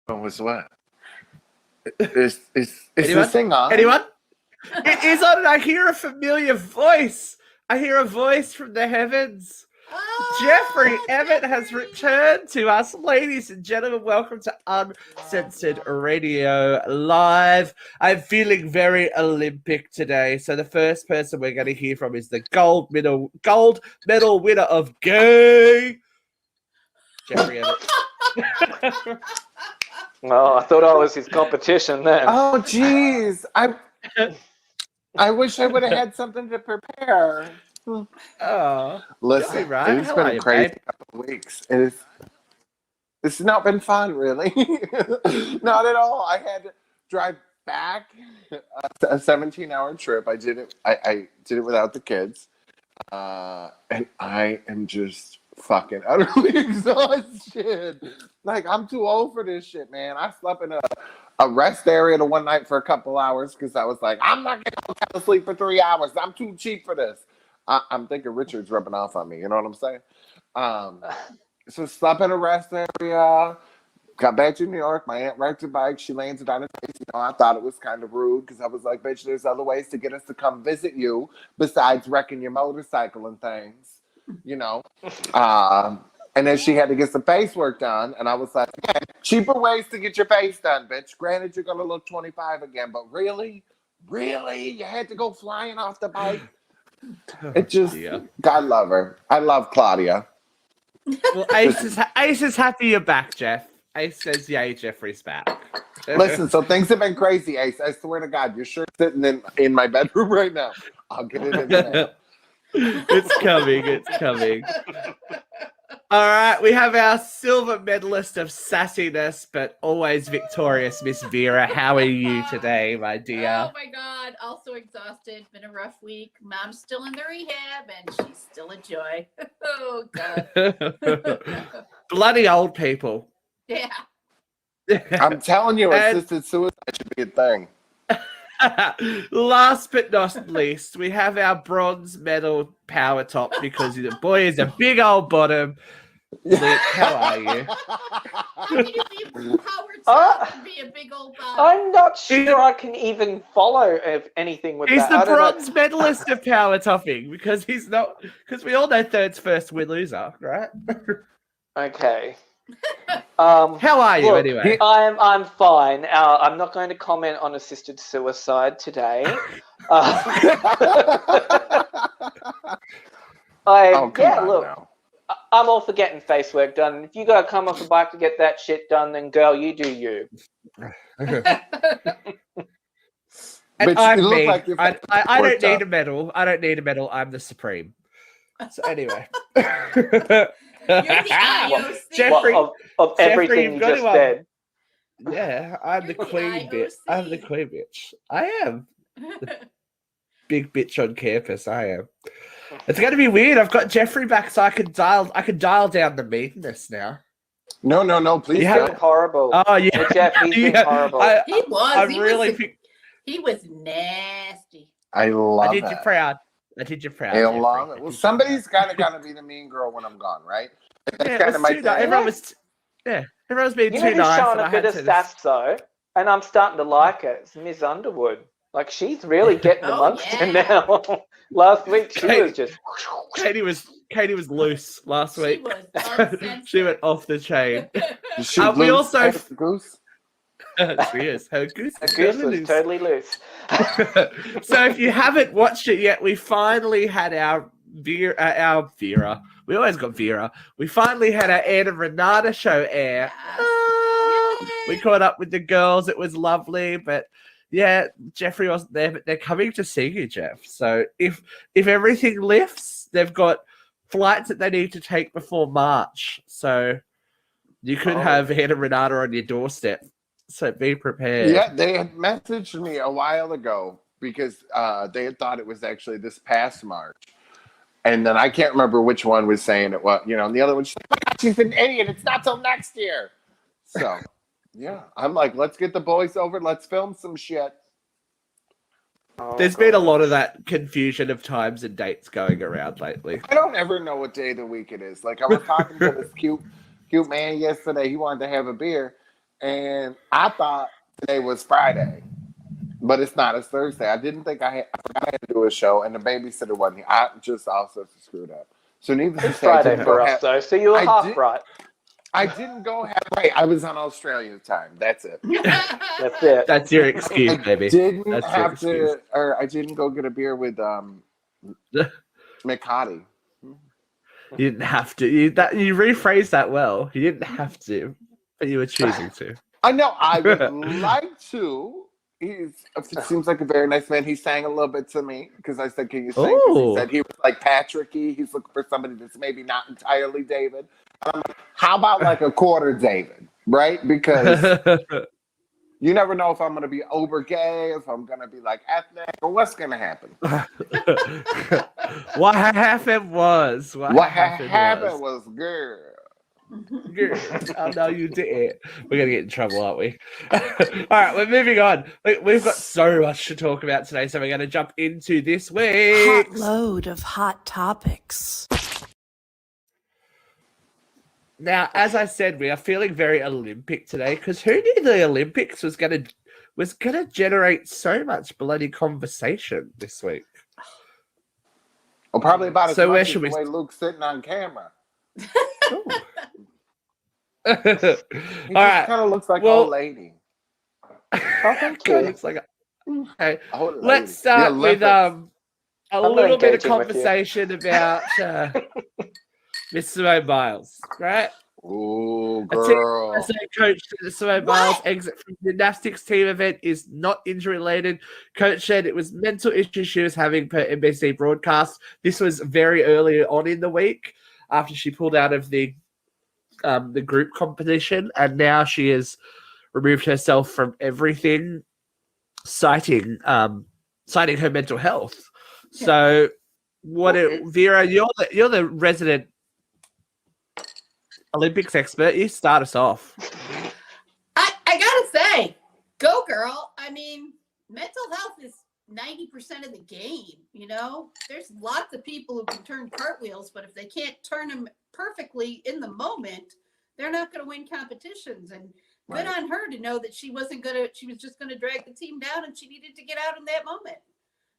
What was what? Is Anyone? this thing on? Anyone? It is on, and I hear a familiar voice. I hear a voice from the heavens. Jeffrey Emmett has returned to us. Ladies and gentlemen, welcome to Uncensored Radio Live. I'm feeling very Olympic today. So the first person we're going to hear from is the gold medal winner of Gay, Jeffrey Emmett. Well, I thought I was his competition then. Oh, jeez. I wish I would have had something to prepare. Oh, listen, right. It's been a crazy couple of weeks. It's not been fun, really. Not at all. I had to drive back a 17-hour trip. I did it without the kids, and I am just fucking utterly exhausted. Like, I'm too old for this shit, man. I slept in a rest area the one night for a couple hours because I was like, I'm not gonna go to sleep for 3 hours. I'm too cheap for this. I'm thinking Richard's rubbing off on me. You know what I'm saying? So slept in a rest area. Got back to New York. My aunt wrecked her bike. She landed on her face. You know, I thought it was kind of rude because I was like, bitch, there's other ways to get us to come visit you besides wrecking your motorcycle and things. You know? And then she had to get some face work done. And I was like, yeah, cheaper ways to get your face done, bitch. Granted, you're going to look 25 again. But really? Really? You had to go flying off the bike? It just, God love her. I love Claudia. Well, Ace is happy you're back, Jeff. Ace says, yay, Jeffrey's back. Listen, so things have been crazy, Ace. I swear to God, you're sure sitting in my bedroom right now. I'll get it in there. It's coming. It's coming. All right, we have our silver medalist of sassiness, but always victorious, Miss Vera. How are you today, my dear? Oh my God, also exhausted. Been a rough week. Mom's still in the rehab, and she's still a joy. Oh God. Bloody old people. Yeah. I'm telling you, assisted suicide should be a thing. Last but not least, we have our bronze medal power top because the boy is a big old bottom. Luke, how are you? How can you be a power top and be a big old bottom? I'm not sure I can even follow anything with He's that. He's the bronze medalist of power topping because he's not. Because we all know third's first win loser, right? Okay. How are you anyway? I'm fine. I'm not going to comment on assisted suicide today. Look, I'm all for getting face work done. If you got to come off the bike to get that shit done, then girl, you do you. And I'm me. Like I don't need a medal. I don't need a medal. I'm the supreme. So anyway. You're the IOC. Jeffrey, of everything you just said. Yeah, I'm the queen bitch. I'm the queen bitch. I am. The big bitch on campus. I am. It's going to be weird. I've got Jeffrey back, so I can dial down the meanness now. No, please. He's been horrible. Oh yeah, Jeff, he's been horrible. He was nasty. I love. I did you proud. I love it. Well, somebody's kind of gonna be the mean girl when I'm gone, right? Everyone was being too nice. You know who's showing a bit of sass though, and I'm starting to like it. It's Miss Underwood. Like, she's really getting amongst it now. Last week she was just. Katie was loose last week. She went off the chain. We also goose. She is. Her goose was totally loose. So if you haven't watched it yet, we finally had our Vera. We always got Vera. We finally had our Anna Renata show air. We caught up with the girls. It was lovely, but yeah, Jeffrey wasn't there, but they're coming to see you, Jeff. So if everything lifts, they've got flights that they need to take before March. So you could have Anna Renata on your doorstep. So be prepared. Yeah, they had messaged me a while ago because they had thought it was actually this past March. And then I can't remember which one was saying it was, and the other one, she's an idiot. It's not till next year. So, yeah, I'm like, let's get the boys over. Let's film some shit. There's been a lot of that confusion of times and dates going around lately. I don't ever know what day of the week it is. Like, I was talking to this cute man yesterday. He wanted to have a beer. and I thought today was Friday, but it's not. It's Thursday. I didn't think I forgot I had to do a show, and the babysitter wasn't here. I just also screwed up. So neither It's Friday for us, though, so you were half right. I didn't go half right. I was on Australian time. That's it. That's it. That's your excuse, baby. I didn't That's have to, or I didn't go get a beer with McHottie. You didn't have to. You rephrased that well. You didn't have to, but you were choosing to. I know. I would like to. It seems like a very nice man. He sang a little bit to me because I said, "Can you sing?" He said he was like Patricky. He's looking for somebody that's maybe not entirely David. And I'm like, how about like a quarter David, right? Because you never know if I'm going to be over gay, if I'm going to be like ethnic, or what's going to happen. What happened was girl. Oh no, you did. We're gonna get in trouble, aren't we? All right, we're moving on. We've got so much to talk about today, so we're gonna jump into this week. Hot load of hot topics. Now, as I said, we are feeling very Olympic today because who knew the Olympics was gonna generate so much bloody conversation this week? Well, probably about as So where much as should the we? way Luke's sitting on camera. All He just right. kind of looks like Well- old lady. Looks like okay. Old lady. Let's start The with Olympics. a not little bit of engaging with you. conversation about Miss Simone Biles, right? Ooh, A girl. USA coach said Simone Biles' exit from the gymnastics team event is not injury related. Coach said it was mental issues she was having per NBC broadcast. This was very early on in the week after she pulled out of the group competition, and now she has removed herself from everything, citing her mental health. So, Vera, you're the resident Olympics expert. You start us off. I gotta say, go girl. I mean, mental health is 90% of the game. You know, there's lots of people who can turn cartwheels, but if they can't turn them perfectly in the moment, they're not going to win competitions. And good on her to know that she was just going to drag the team down, and she needed to get out in that moment.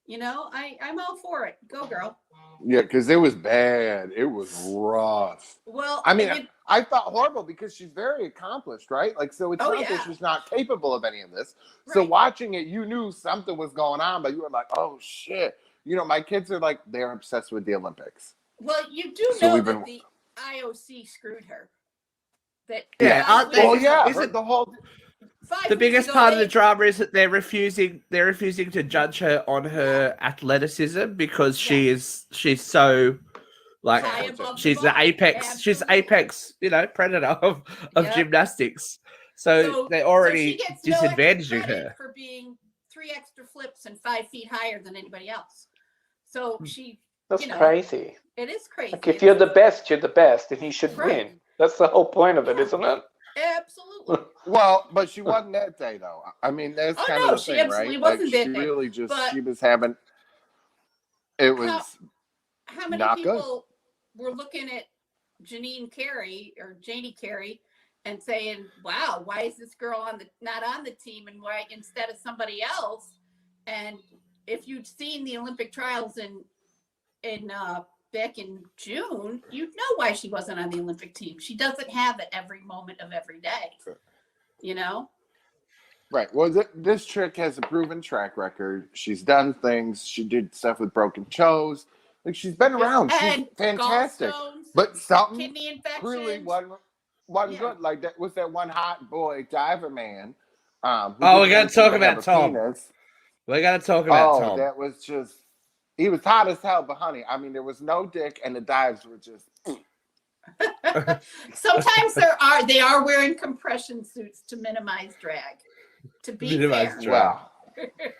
You know, I'm all for it. Go girl. Yeah, because it was bad. It was rough. Well, I mean, I thought horrible because she's very accomplished, right? Like, so it's not that she's not capable of any of this. Right. So watching it, you knew something was going on, but you were like, oh shit. You know, my kids are like, they're obsessed with the Olympics. Well, you do know that the IOC screwed her. That the whole. The biggest part of the drama is that they're refusing to judge her on her athleticism because she's so like she's the apex, you know, predator of gymnastics. So they're already disadvantaging her for being 3 extra flips and 5 feet higher than anybody else. So that's crazy. It is crazy. Like if you're the best, and you should win. That's the whole point of it, isn't it? Absolutely. Well, but she wasn't that day, though. I mean, that's kind of the thing, right? She wasn't that day. She really just, she was having, it was how many people were looking at Janie Carey and saying, wow, why is this girl not on the team, and why instead of somebody else? And if you'd seen the Olympic trials in back in June, you'd know why she wasn't on the Olympic team. She doesn't have it every moment of every day. You know? Right. Well, this chick has a proven track record. She's done things. She did stuff with broken toes. Like, she's been around. She's fantastic. But something kidney infections. Really wasn't good. Like, that was that one hot boy diver man. We got to talk about Tom. We got to talk about Tom. That was just... He was hot as hell, but honey, I mean, there was no dick, and the dives were just. Sometimes they are wearing compression suits to minimize drag. To be fair, wow.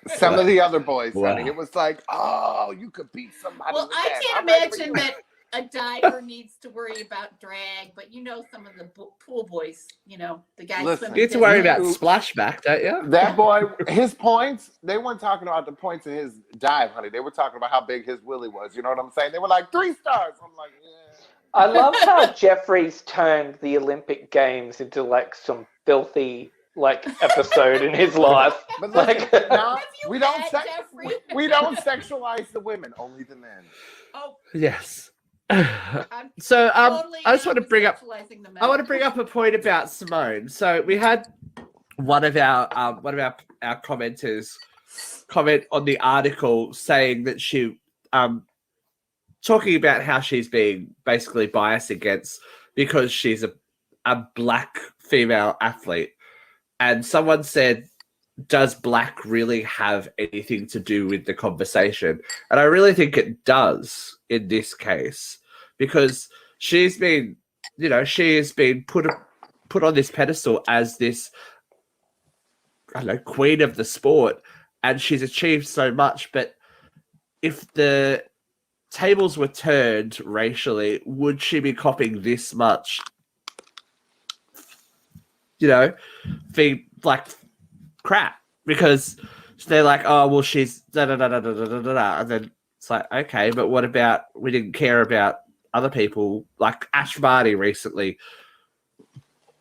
Some of the other boys, honey, it was like, oh, you could beat somebody. Well, I can't imagine that a diver needs to worry about drag, but you know, some of the pool boys, you know, the guys. You need to worry about splashback, don't you? That boy, his points, they weren't talking about the points in his dive, honey. They were talking about how big his willy was. You know what I'm saying? They were like 3 stars. I'm like, yeah. I love how Jeffries turned the Olympic Games into like some filthy like episode in his life. But Like, listen, now, Have you we don't met Jeffrey? we don't sexualize the women, only the men. Oh, Yes. I'm So totally I just down want to with bring up sexualizing the men. I want to bring up a point about Simone. So we had one of our commenters comment on the article saying that she talking about how she's being basically biased against because she's a black female athlete. And someone said, does black really have anything to do with the conversation? And I really think it does in this case, because she's been, she has been put on this pedestal as this, I don't know, queen of the sport, and she's achieved so much. But if the tables were turned racially, would she be copying this much? Being like crap, because they're like, oh well, she's da da da da da da da da, and then it's like, okay, but what about we didn't care about other people like Ash Barty recently,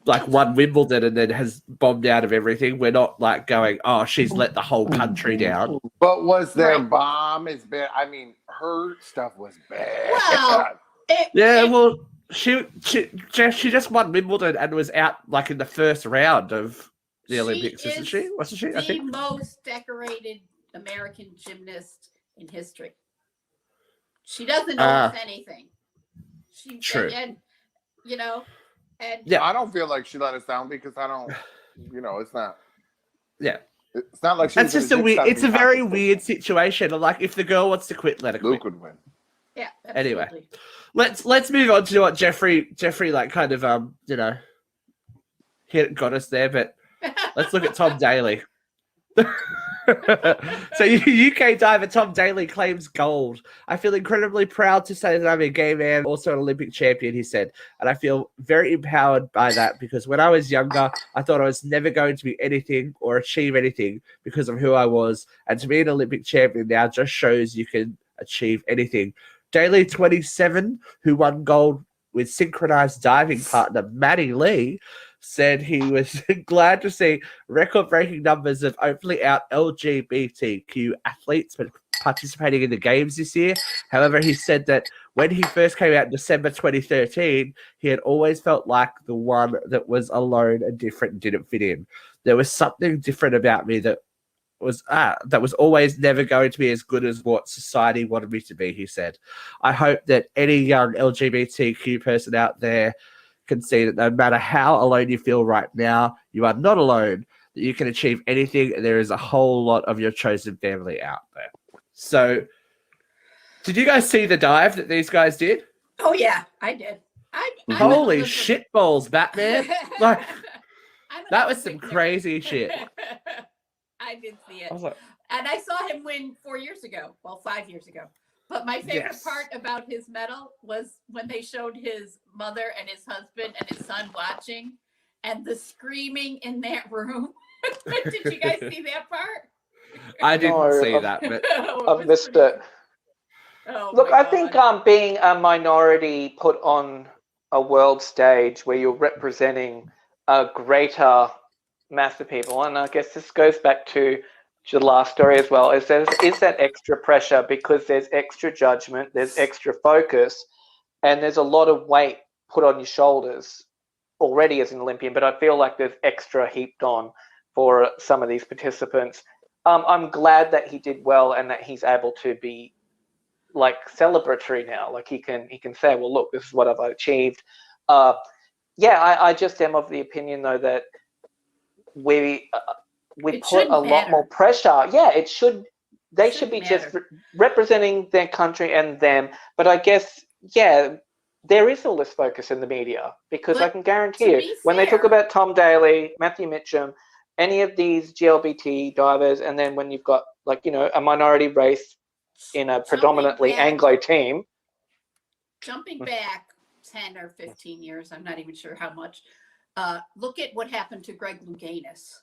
like won Wimbledon and then has bombed out of everything. We're not like going, oh, she's let the whole country down. But was their Right. bomb as bad? I mean, her stuff was bad. Well, Well, she just won Wimbledon and was out like in the first round of the She Olympics, isn't is she? Wasn't she? I the think. most decorated American gymnast in history. She doesn't owe us anything. She True. and and Yeah. I don't feel like she let us down because I don't, it's not. Yeah. It's not like she. It's just it's a very weird situation. Like if the girl wants to quit, let her quit. Luke would win. yeah. Anyway. Absolutely. Let's move on to what Jeffrey like kind of got us there, but let's look at Tom Daly. So UK diver Tom Daly claims gold. I feel incredibly proud to say that I'm a gay man, also an Olympic champion, he said. And I feel very empowered by that because when I was younger, I thought I was never going to be anything or achieve anything because of who I was. And to be an Olympic champion now just shows you can achieve anything. Daly, 27, who won gold with synchronized diving partner Maddie Lee, said he was glad to see record-breaking numbers of openly out LGBTQ athletes participating in the games this year. However, he said that when he first came out in December 2013, he had always felt like the one that was alone and different and didn't fit in. There was something different about me that was always never going to be as good as what society wanted me to be, he said. I hope that any young LGBTQ person out there can see that no matter how alone you feel right now, you are not alone, that you can achieve anything, and there is a whole lot of your chosen family out there. So, did you guys see the dive that these guys did? Oh yeah, I did. Holy shit balls, Batman. Like, I'm an that was some Olympic nerd. crazy shit. I did see it. I was like, And I saw him win 4 years ago. Well, 5 years ago. But my favorite Yes. part about his medal was when they showed his mother and his husband and his son watching and the screaming in that room. Did you guys see that part? I didn't No, see that, but I've missed it. Oh, Look, my I think God. being a minority put on a world stage where you're representing a greater mass of people, and I guess this goes back to the last story as well, is that extra pressure because there's extra judgment, there's extra focus, and there's a lot of weight put on your shoulders already as an Olympian, but I feel like there's extra heaped on for some of these participants. I'm glad that he did well and that he's able to be like celebratory now. Like he can say, well, look, this is what I've achieved. I just am of the opinion though that we It put shouldn't a lot matter. more pressure. Yeah, it should. They should be Shouldn't just matter. representing their country and them. But I guess, yeah, there is all this focus in the media because But I can guarantee to you, be when they talk fair- about Tom Daly, Matthew Mitchum, any of these GLBT divers, and then when you've got like a minority race in a predominantly back- Anglo team. Jumping back 10 or 15 years, I'm not even sure how much. Look at what happened to Greg Louganis.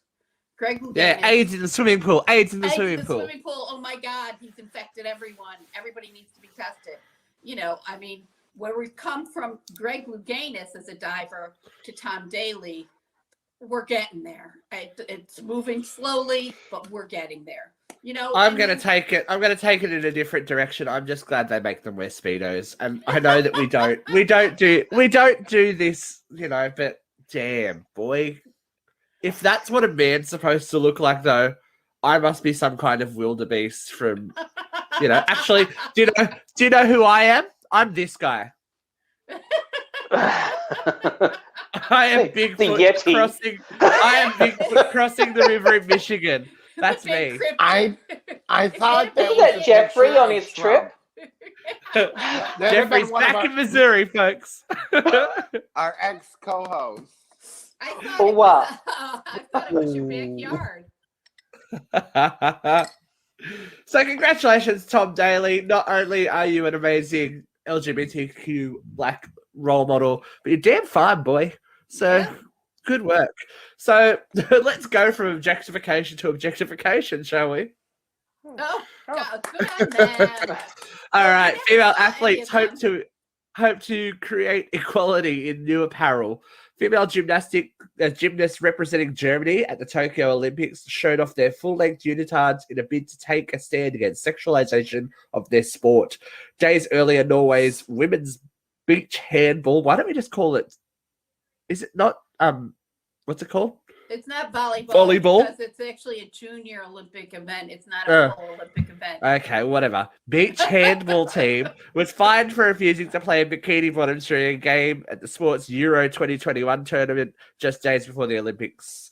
Greg Louganis. yeah, AIDS in the swimming pool. AIDS in the Eggs in swimming the pool. swimming pool. Oh my God, he's infected everyone. Everybody needs to be tested. I mean, where we've come from Greg Louganis as a diver to Tom Daly, we're getting there. It's moving slowly, but we're getting there. You know, I'm gonna take it in a different direction. I'm just glad they make them wear speedos, and I know that we don't do this, you know. But damn, boy, if that's what a man's supposed to look like, though, I must be some kind of wildebeest from, you know. Actually, do you know who I am? I'm this guy. I am Bigfoot crossing. I am Bigfoot crossing the river in Michigan. That's me. I thought that Isn't was that a Jeffrey picture on of his Trump. trip? Jeffrey's back in Missouri, folks. Our ex-co-host. I thought, Oh, wow. I thought it was your backyard. So congratulations, Tom Daly. Not only are you an amazing LGBTQ black role model, but you're damn fine, boy. So Yeah. good work. So let's go from objectification to objectification, shall we? Oh, God, good on them. All right, Yeah, female any athletes of them. hope to create equality in new apparel. Female gymnasts representing Germany at the Tokyo Olympics showed off their full-length unitards in a bid to take a stand against sexualization of their sport. Days earlier, Norway's women's beach handball. Why don't we just call it? Is it not? What's it called? It's not volleyball. Volleyball? Because it's actually a junior Olympic event. It's not a full Olympic event. Okay, whatever. Beach handball team was fined for refusing to play in bikini bottoms during a game at the sports Euro 2021 tournament just days before the Olympics.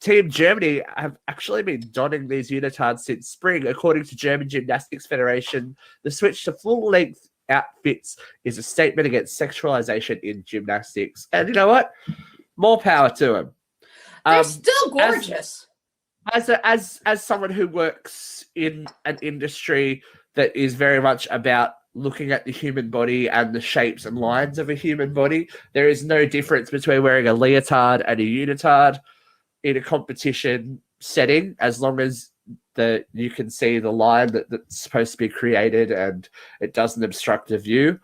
Team Germany have actually been donning these unitards since spring. According to German Gymnastics Federation, the switch to full-length outfits is a statement against sexualization in gymnastics. And you know what? More power to them. They're still gorgeous. As someone who works in an industry that is very much about looking at the human body and the shapes and lines of a human body, there is no difference between wearing a leotard and a unitard in a competition setting, as long as you can see the line that's supposed to be created and it doesn't obstruct the view.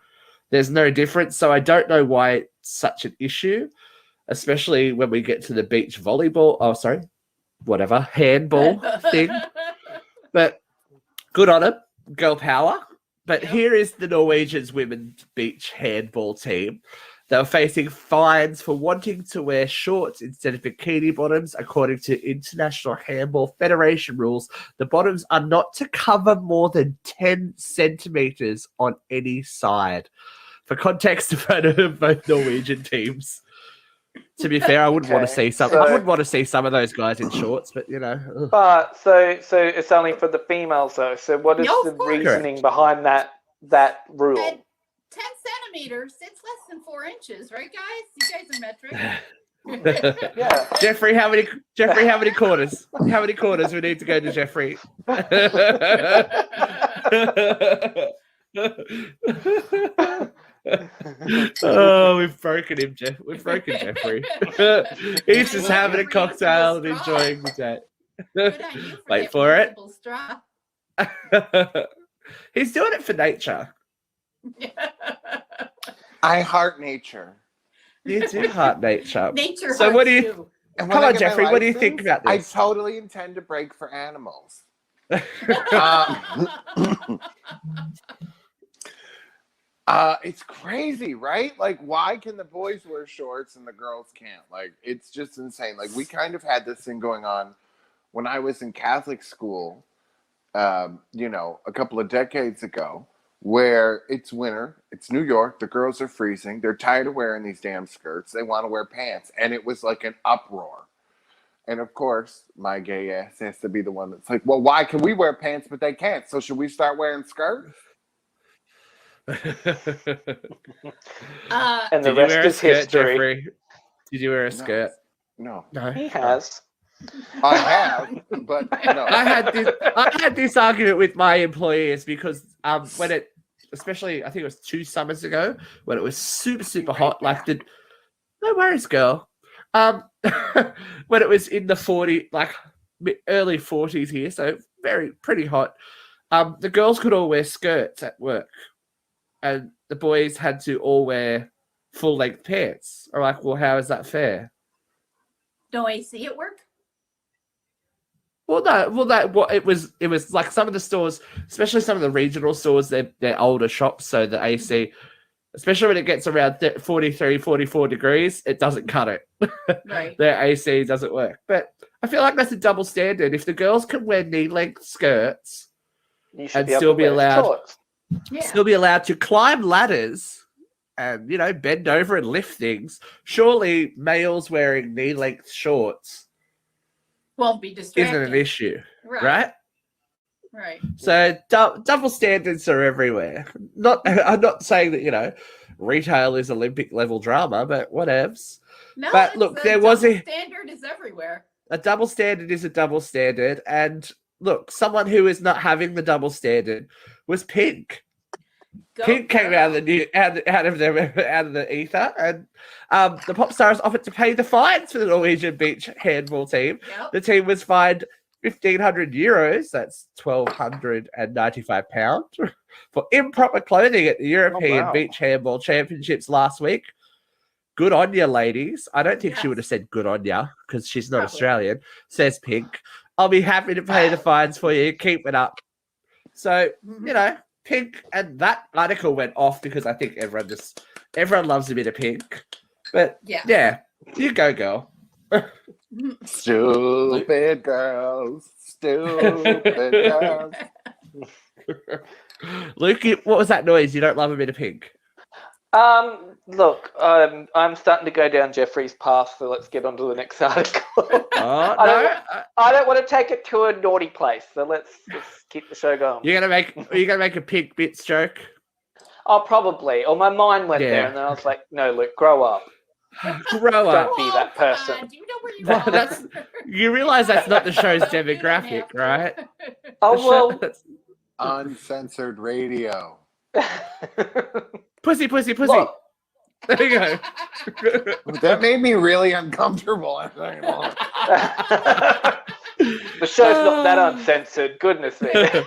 There's no difference. So I don't know why it's such an issue, especially when we get to the beach volleyball. Oh, sorry. Whatever. Handball thing. But good on them. Girl power. But here is the Norwegians women's beach handball team. They were facing fines for wanting to wear shorts instead of bikini bottoms. According to International Handball Federation rules, the bottoms are not to cover more than 10 centimeters on any side. For context, a photo of both Norwegian teams. To be fair, I wouldn't want to see some. I wouldn't want to see some of those guys in shorts, but you know. Ugh. But so it's only for the females though. So what is the reasoning behind that rule? And 10 centimeters, it's less than 4 inches, right, guys? You guys are metric. Yeah. Jeffrey, how many quarters? How many quarters we need to go to Jeffrey? Oh, we've broken him, Jeff. We've broken Jeffrey. He's just having a cocktail and enjoying the day. Good on you Wait that for it. reusable straw. He's doing it for nature. I heart nature. You do heart nature. Nature. So what do you? you? And Come when I on, get my Jeffrey. What do you license, think about I this? totally intend to break for animals. It's crazy, right? Like, why can the boys wear shorts and the girls can't? Like, it's just insane. Like, we kind of had this thing going on when I was in Catholic school, you know, a couple of decades ago, where it's winter, it's New York, the girls are freezing, they're tired of wearing these damn skirts, they want to wear pants, and it was like an uproar. And of course, my gay ass has to be the one that's like, well, why can we wear pants but they can't? So should we start wearing skirts? And Did the you rest wear a is skirt, history. Jeffrey? Did you wear a skirt? No. No. He has. I have, but no. I had this argument with my employers because when it, especially I think it was 2 summers ago, when it was super hot, like no worries, girl. When it was in the 40, like early 40s here, so pretty hot. The girls could all wear skirts at work, and the boys had to all wear full length pants. I'm like, well, how is that fair? No AC at work? Well, no, it was like some of the stores, especially some of the regional stores, they're older shops, so the AC, especially when it gets around 43, 44 degrees, it doesn't cut it. Right. Their AC doesn't work. But I feel like that's a double standard. If the girls can wear knee-length skirts You should and be able still to be wear allowed, shorts. Yeah. still be allowed to climb ladders and bend over and lift things, surely males wearing knee-length shorts Won't be distracting. isn't an issue, Right. right? Right. So double standards are everywhere. I'm not saying that retail is Olympic level drama, but whatevs. No, But look, there was double standard is everywhere. a double standard is a double standard, and look, someone who is not having the double standard was Pink. Go Pink came girl. out of the ether, and the pop stars offered to pay the fines for the Norwegian beach handball team. Yep. The team was fined €1,500, that's £1,295, for improper clothing at the European wow. Beach Handball Championships last week. Good on you, ladies. I don't think she Yes. would have said good on you because she's not Probably. Australian, says Pink. I'll be happy to pay the fines for you. Keep it up. So, Pink, and that article went off because I think everyone loves a bit of Pink. But yeah, you go, girl. Stupid girls. Stupid girls. Luke, what was that noise? You don't love a bit of Pink? Look, I'm starting to go down Jeffrey's path, so let's get on to the next article. Oh, I don't want to take it to a naughty place, so let's keep the show going. Are you gonna make a Pink bits joke? Oh, probably. Or my mind went there, and then I was like, no, Luke, grow up. Grow up. Don't be that person. Do you know where you Well, are? You realize that's not the show's demographic, right? Oh, well. Uncensored radio. Pussy. Look, There you go. That made me really uncomfortable. I'm not gonna lie. the show's not that uncensored. Goodness me. All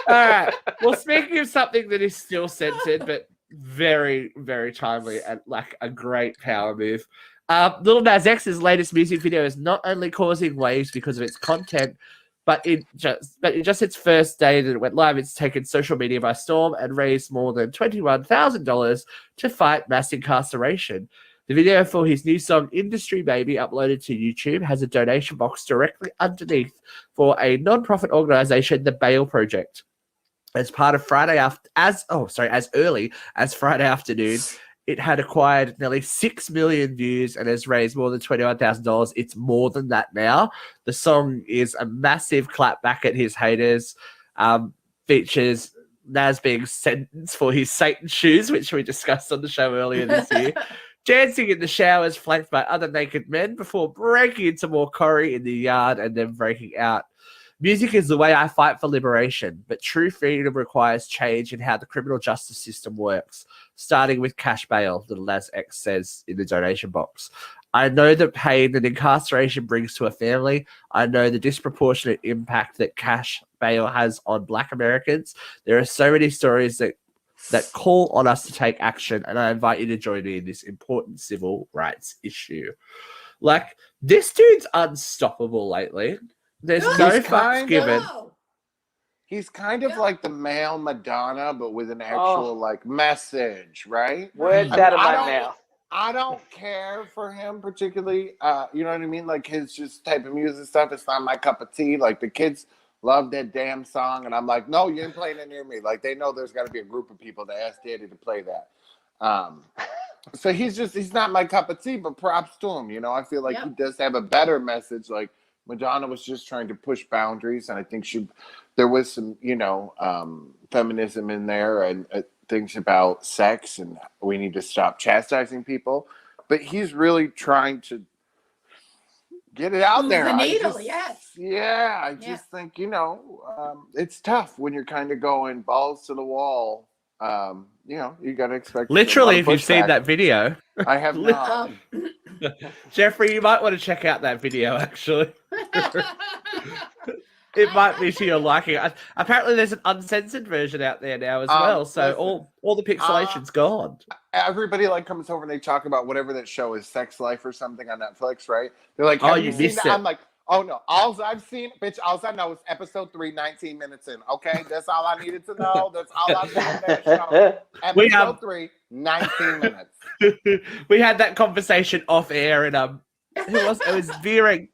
right. Well, speaking of something that is still censored, but very, very timely and like a great power move, Lil Nas X's latest music video is not only causing waves because of its content, but in just its first day that it went live, it's taken social media by storm and raised more than $21,000 to fight mass incarceration. The video for his new song "Industry Baby," uploaded to YouTube, has a donation box directly underneath for a non-profit organization, the Bail Project. As part of as early as Friday afternoon, it had acquired nearly 6 million views and has raised more than $21,000. It's more than that now. The song is a massive clap back at his haters. Features Nas being sentenced for his Satan shoes, which we discussed on the show earlier this year. Dancing in the showers, flanked by other naked men, before breaking into more Corey in the yard and then breaking out. Music is the way I fight for liberation, but true freedom requires change in how the criminal justice system works, starting with cash bail, Lil Nas X says in the donation box. I know the pain that incarceration brings to a family. I know the disproportionate impact that cash bail has on Black Americans. There are so many stories that call on us to take action, and I invite you to join me in this important civil rights issue. Like, this dude's unstoppable lately. There's no fucks given. He's kind of like the male Madonna, but with an actual message, right? Where's that in my mouth? I don't care for him particularly. You know what I mean? Like his just type of music stuff. It's not my cup of tea. Like the kids love that damn song, and I'm like, no, you ain't playing it near me. Like they know there's got to be a group of people to ask Daddy to play that. So he's not my cup of tea, but props to him. You know, I feel like he does have a better message. Like Madonna was just trying to push boundaries, and I think there was some, feminism in there and things about sex, and we need to stop chastising people. But he's really trying to get it out there. The needle, I just think, it's tough when you're kind of going balls to the wall. You got to expect. Literally, if you've seen that video. I have not. Jeffrey, you might want to check out that video, actually. It might be to your liking. Apparently, there's an uncensored version out there now as well. So listen, all the pixelation's gone. Everybody like comes over and they talk about whatever that show is, Sex Life or something on Netflix, right? They're like, Oh, have you you seen missed that? it. I'm like, oh no, all I've seen, bitch, all I know is episode 3, 19 minutes in. Okay, that's all I needed to know. That's all I've seen that show. We Episode 3, 19 minutes. We had that conversation off air, and it was Vera and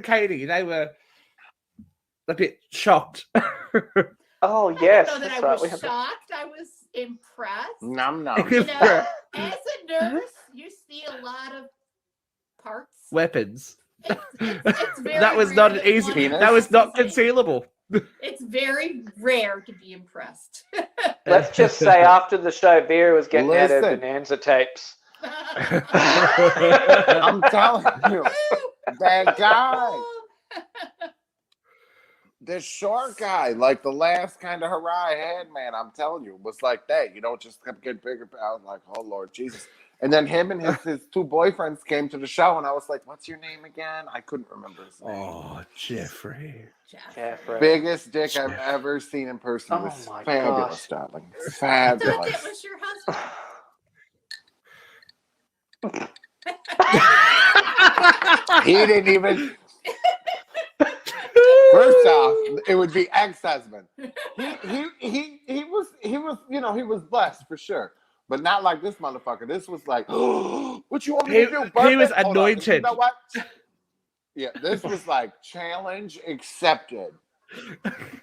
Katie. They were a bit shocked. Oh I yes, don't know that that's I right. was shocked. I was impressed. Nom nom. You know, as a nurse, you see a lot of parts. Weapons. It's very That was rare not an that easy. one Penis? That was not person is- concealable. It's very rare to be impressed. Let's just say after the show, Vera was getting out her Listen. bonanza tapes. I'm telling you, that guy, this short guy, like the last kind of hurrah I had, man, I'm telling you, was like that. You know, it just kept getting bigger. I was like, oh Lord Jesus. And then him and his two boyfriends came to the show, and I was like, what's your name again? I couldn't remember his name. Oh, Jeffrey. Jeffrey. Biggest dick I've ever seen in person. Oh Was my fabulous, gosh. darling. I thought Fabulous. that was your husband. He didn't even. First off, it would be ex-husband. He was he was blessed for sure, but not like this motherfucker. This was like, what you want me to do? Burn He was it? Hold on. anointed. You know what? Yeah, this was like challenge accepted. He's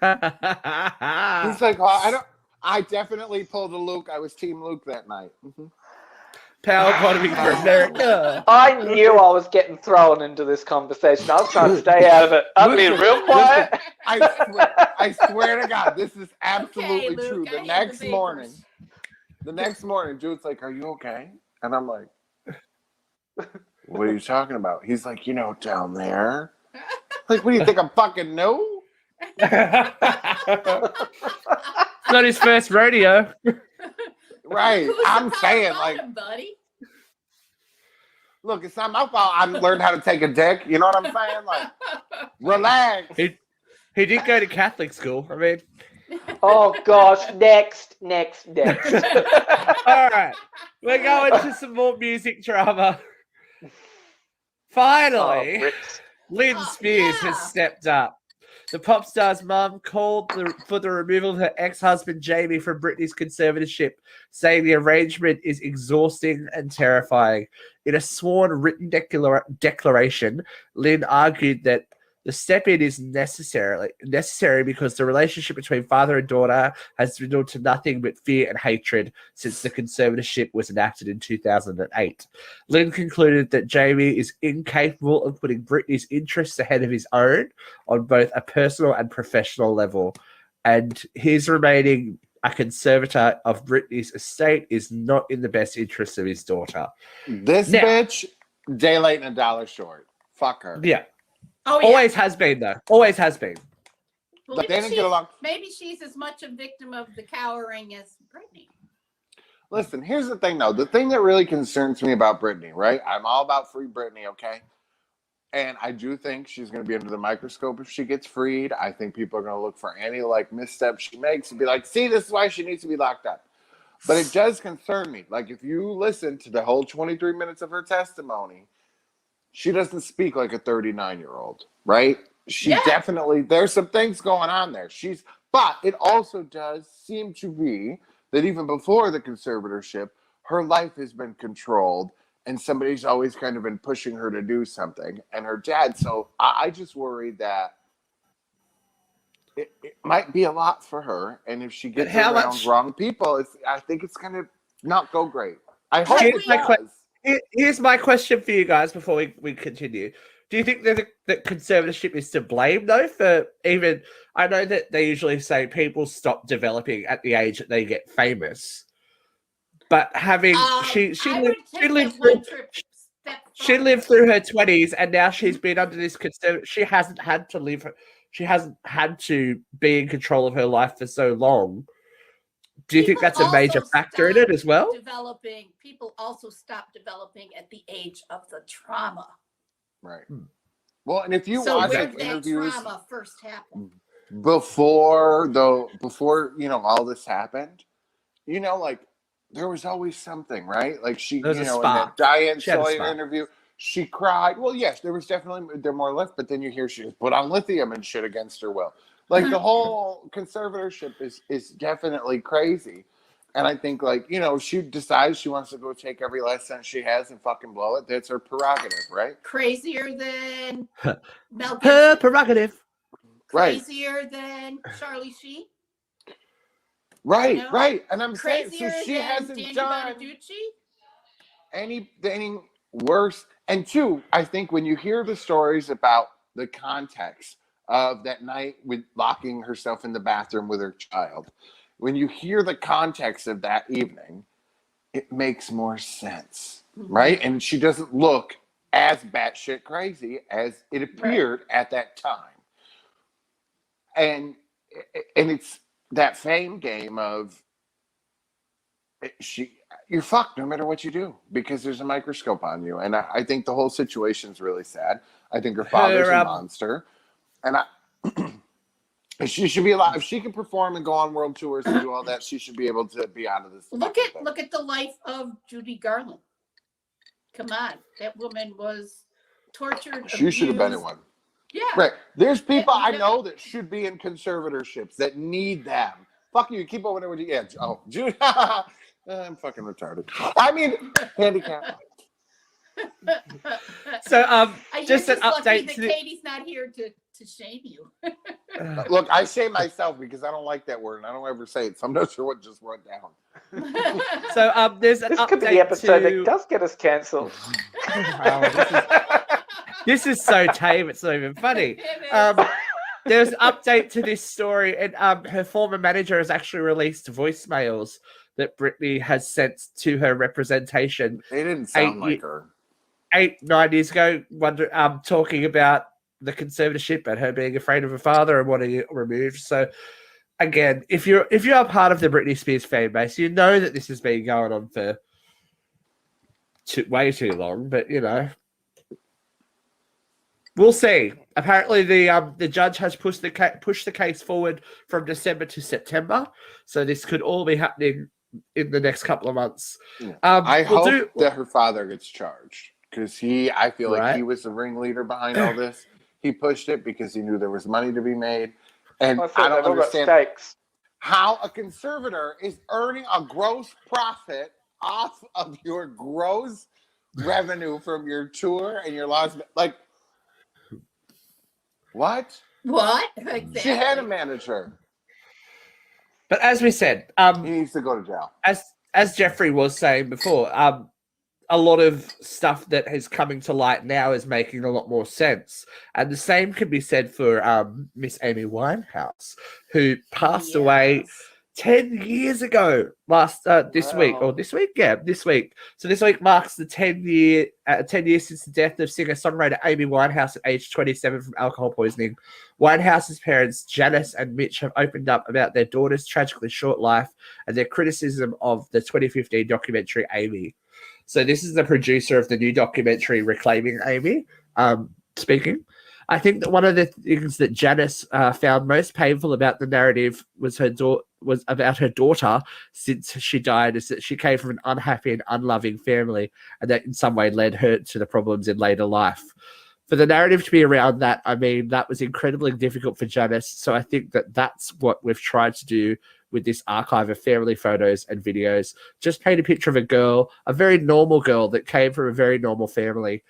like, oh, I definitely pulled a Luke. I was Team Luke that night. Mm-hmm. Power bottoming for America. I knew I was getting thrown into this conversation. I was trying to stay out of it. I'm being real quiet. I swear to God, this is absolutely Okay, Luke, true. I The had next the morning, Jude's like, "Are you okay?" And I'm like, "What are you talking about?" He's like, "You know, down there." Like, what do you think? I'm fucking new? It's not his first rodeo. Right? Who's the I'm power saying, like, bottom, buddy? look, it's not my fault. I learned how to take a dick. You know what I'm saying? Like, relax. He did go to Catholic school. I mean, Oh gosh, next. all right, we're going to some more music drama. Oh, Finally, Brits. Lynn Spears yeah. has stepped up. The pop star's mum called for the removal of her ex-husband Jamie from Britney's conservatorship, saying the arrangement is exhausting and terrifying. In a sworn written declaration, Lynn argued that the step-in is necessary because the relationship between father and daughter has dwindled to nothing but fear and hatred since the conservatorship was enacted in 2008. Lynn concluded that Jamie is incapable of putting Britney's interests ahead of his own on both a personal and professional level, and his remaining a conservator of Britney's estate is not in the best interest of his daughter. This Now- bitch, day late and a dollar short. Fuck her. Yeah. Oh, yeah. Always has been, though. Always has been. Well, But they didn't get along. Maybe she's as much a victim of the cowering as Brittany. Listen, here's the thing, though. The thing that really concerns me about Britney, right? I'm all about free Britney, okay? And I do think she's going to be under the microscope if she gets freed. I think people are going to look for any, like, misstep she makes and be like, see, this is why she needs to be locked up. But it does concern me. Like, if you listen to the whole 23 minutes of her testimony, she doesn't speak like a 39-year-old, right? She definitely, there's some things going on there. But it also does seem to be that even before the conservatorship, her life has been controlled and somebody's always kind of been pushing her to do something. And her dad, so I just worry that it might be a lot for her. And if she gets around wrong people, I think it's going to not go great. I hope it does. Here's my question for you guys before we continue. Do you think that the conservatorship is to blame, though, for even... I know that they usually say people stop developing at the age that they get famous. But having... She lived through her 20s, and now she's been under this conservatorship. She hasn't had to live... She hasn't had to be in control of her life for so long. Do you think that's a major factor in it as well? People also stop developing at the age of the trauma. Right. Well, and if you So watch where like did that interviews, trauma first happen? before all this happened, like there was always something, right? Like she, There was a in spark. that Diane She had a Sawyer spark. interview, she cried. Well, yes, there was definitely more left, but then you hear she was put on lithium and shit against her will. Like the whole conservatorship is definitely crazy. And I think, she decides she wants to go take every last cent she has and fucking blow it. That's her prerogative, right? Crazier than Mel Her Gibson. prerogative. Right. Crazier than Charlie Sheen. Right, right. And I'm saying, Crazier so she than hasn't Danny done Bonaducci. anything worse. And two, I think when you hear the stories about the context of that night with locking herself in the bathroom with her child, when you hear the context of that evening, it makes more sense, right? And she doesn't look as batshit crazy as it appeared at that time. And it's that fame game of you're fucked no matter what you do because there's a microscope on you. And I think the whole situation's really sad. I think her father's a monster. And she should be allowed, if she can perform and go on world tours and do all that, she should be able to be out of this. Look at the life of Judy Garland. Come on, that woman was tortured. She should have been in one. Yeah. Right. There's people I know that should be in conservatorships that need them. Fuck you. Keep on with you. Yeah. Oh, Judy. I'm fucking retarded. I mean, handicap. So, just an update that Katie's not here to shame you. Look, I shame myself because I don't like that word and I don't ever say it. So I'm not sure what just went down. So, there's an This update could be the episode to... that does get us cancelled. This is so tame, it's not even funny. There's an update to this story, and her former manager has actually released voicemails that Britney has sent to her representation. They didn't sound like her. 8-9 years ago, talking about the conservatorship and her being afraid of her father and wanting it removed. So, again, if you're a part of the Britney Spears fan base, you know that this has been going on for way too long. But we'll see. Apparently, the judge has pushed the case forward from December to September, so this could all be happening in the next couple of months. Yeah. I hope that her father gets charged because I feel like he was the ringleader behind all this. He pushed it because he knew there was money to be made, and I don't understand how a conservator is earning a gross profit off of your gross revenue from your tour and your loss. Like. What? Exactly. She had a manager. But as we said, he needs to go to jail. As Jeffrey was saying before, a lot of stuff that is coming to light now is making a lot more sense. And the same can be said for Miss Amy Winehouse, who passed away 10 years ago this week. So this week marks the 10 years since the death of singer-songwriter Amy Winehouse at age 27 from alcohol poisoning. Winehouse's parents, Janice and Mitch, have opened up about their daughter's tragically short life and their criticism of the 2015 documentary Amy. So this is the producer of the new documentary Reclaiming Amy speaking. I think that one of the things that Janice found most painful about the narrative was about her daughter since she died, is that she came from an unhappy and unloving family, and that in some way led her to the problems in later life. For the narrative to be around that, I mean, that was incredibly difficult for Janice. So I think that that's what we've tried to do with this archive of family photos and videos. Just paint a picture of a girl, a very normal girl that came from a very normal family.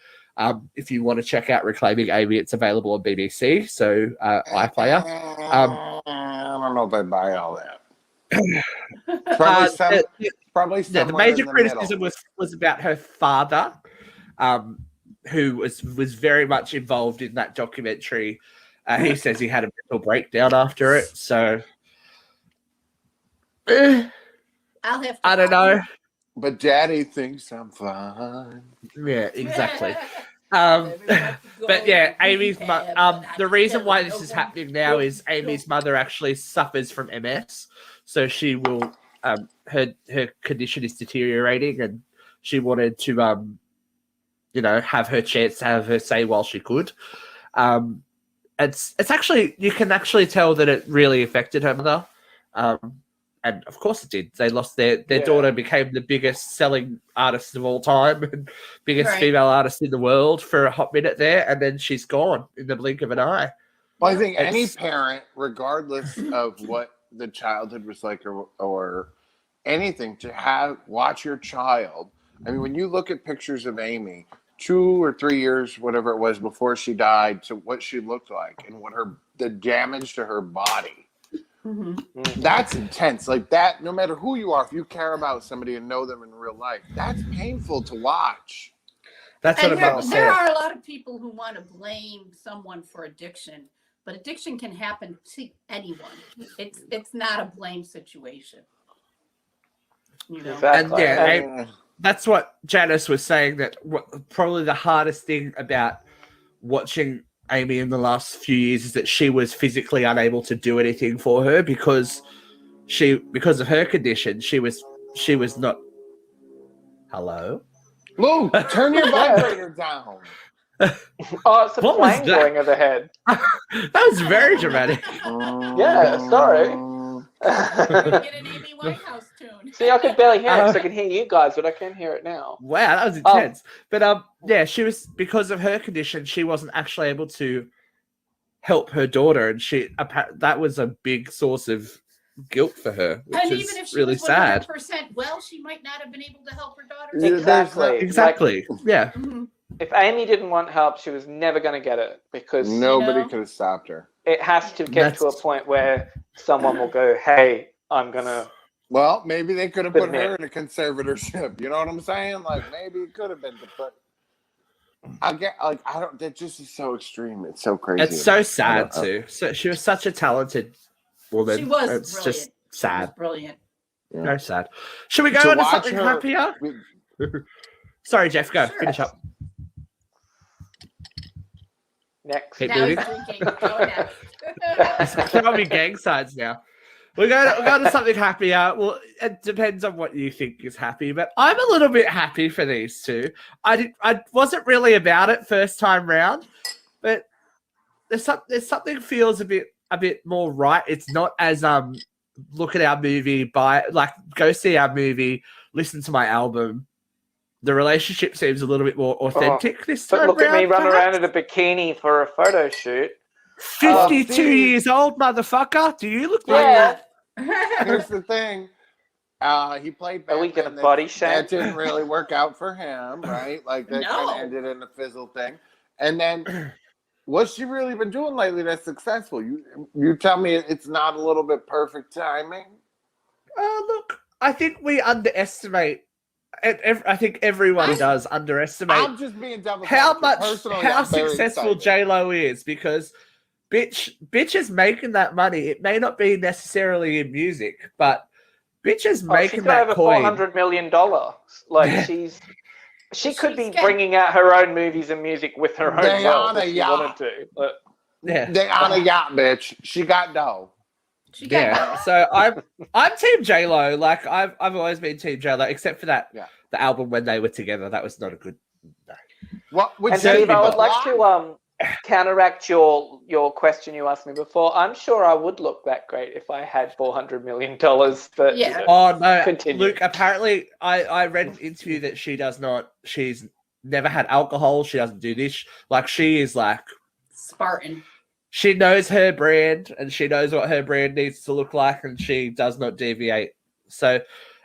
If you want to check out Reclaiming Amy, it's available on BBC, so iPlayer. I don't know if I buy all that. Probably the major criticism was about her father, who was very much involved in that documentary. He says he had a mental breakdown after it. So I'll have to I don't know. But Daddy thinks I'm fine. Yeah, exactly. But yeah, Amy's the reason why this is happening now is Amy's mother actually suffers from MS, so she will her condition is deteriorating, and she wanted to have her chance to have her say while she could. it's actually, you can actually tell that it really affected her mother. And of course it did. They lost their daughter, became the biggest selling artist of all time and biggest female artist in the world for a hot minute there, and then she's gone in the blink of an eye. Well, I think any parent, regardless of what the childhood was like or anything, to watch your child. I mean, when you look at pictures of Amy, 2 or 3 years, whatever it was, before she died, to what she looked like and what the damage to her body. That's intense. Like that, no matter who you are, if you care about somebody and know them in real life, that's painful to watch. That's what I'm there are a lot of people who want to blame someone for addiction, but addiction can happen to anyone. It's not a blame situation. You know? Exactly. And that's what Janice was saying, that probably the hardest thing about watching Amy in the last few years is that she was physically unable to do anything for her because of her condition. She was not. Hello? Lou, turn your vibrator down. Oh, it's a What was plane that? going overhead. That was very dramatic. Yeah, sorry. Get an Amy Winehouse tune. See, I could barely hear it, so I can hear you guys, but I can hear it now. Wow, that was intense. But yeah, she was, because of her condition, she wasn't actually able to help her daughter, and that was a big source of guilt for her, which And is even if she really was sad. 100% well, she might not have been able to help her daughter. Exactly. Yeah. If Amy didn't want help, she was never going to get it because nobody could have stopped her. It has to get to a point where someone will go, "Hey, I'm gonna." Well, maybe they could have put her in a conservatorship. You know what I'm saying? Like maybe it could have been to put. That just is so extreme. It's so crazy. It's so sad too. So she was such a talented woman. She was It's brilliant. just sad. She was brilliant. Very sad. Should we go on to something happier? Sorry, Jeff. Go finish up. Next. Now he's drinking. Go next. Throwing me gang signs now. We're going to something happier. Well, it depends on what you think is happy, but I'm a little bit happy for these two. I wasn't really about it first time round, but there's something feels a bit more right. It's not as look at our movie, go see our movie, listen to my album. The relationship seems a little bit more authentic this time. But look at me run perhaps. around in a bikini for a photo shoot. 52 years old, motherfucker. Do you look like that? Here's the thing. He played Batman. Are we going to body shame? That didn't really work out for him, right? Like that kind of ended in a fizzle thing. And then, what's she really been doing lately that's successful? You tell me it's not a little bit perfect timing? Look, I think we underestimate. I think everyone does underestimate. I'm just being devil's how advocate. successful J-Lo is, because bitch is making that money. It may not be necessarily in music, but bitch is making she's that over coin. $400 million. Like she could be bringing out her own movies and music with her own wealth if she wanted to. But they on a yacht, bitch. She got dough. So I'm Team J-Lo. Like I've always been Team J-Lo, except for the album when they were together. That was not a good. No. And Steve, I would like to counteract your question you asked me before. I'm sure I would look that great if I had $400 million. But oh no, continue. Luke. Apparently, I read an interview that she does not. She's never had alcohol. She doesn't do this. Like she is like Spartan. She knows her brand and she knows what her brand needs to look like, and she does not deviate. So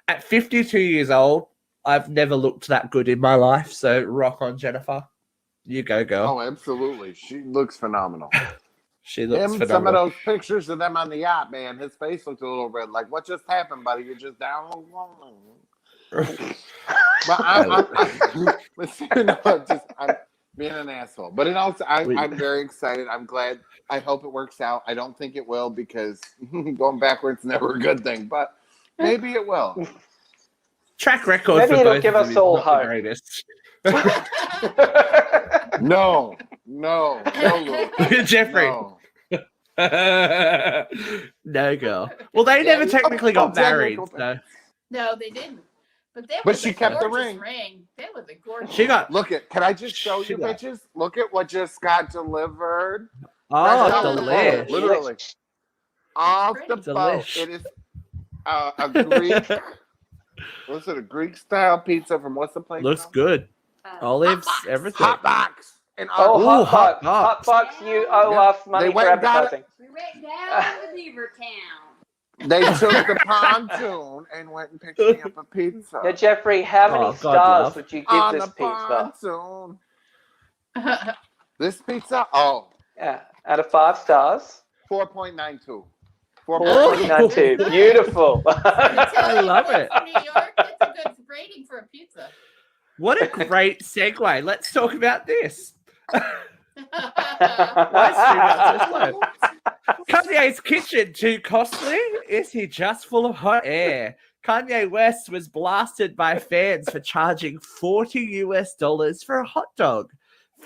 at 52 years old, I've never looked that good in my life. So rock on, Jennifer. You go, girl. Oh, absolutely. She looks phenomenal. She looks phenomenal. Some of those pictures of them on the yacht, man, his face looked a little red. Like, what just happened, buddy? You're just down. But I'm being an asshole. But I'm very excited. I'm glad. I hope it works out. I don't think it will, because going backwards is never a good thing. But maybe it will. Track record maybe for it'll both give of us them all is not hope. the greatest. No, Jeffrey. No, girl. Well, they never technically got married. So. No, they didn't. But she kept the ring. That was a gorgeous. She got. Look at. Can I just show you, bitches? Look at what just got delivered. Oh, Fresh off the delish. boat, literally. Off the Pretty. boat. Delish. It is a Greek, what's it, a Greek style pizza from what's the place? Looks called? good. Olives, Hot box. everything. Hot Box. And Oh, Ooh, hot hot box. box. Hot box, you owe Yeah. us money They for went and got it. advertising. We went down to Beavertown. They took the pontoon and went and picked me up a pizza. Now, Jeffrey, how many Oh, God, stars love. would you give On this the pizza? pontoon. This pizza, oh, Yeah, out of 5 stars. 4.92. 4.92. Beautiful. I love it. New York, it's a good rating for a pizza. What a great segue. Let's talk about this. Kanye's kitchen too costly? Is he just full of hot air? Kanye West was blasted by fans for charging $40 for a hot dog,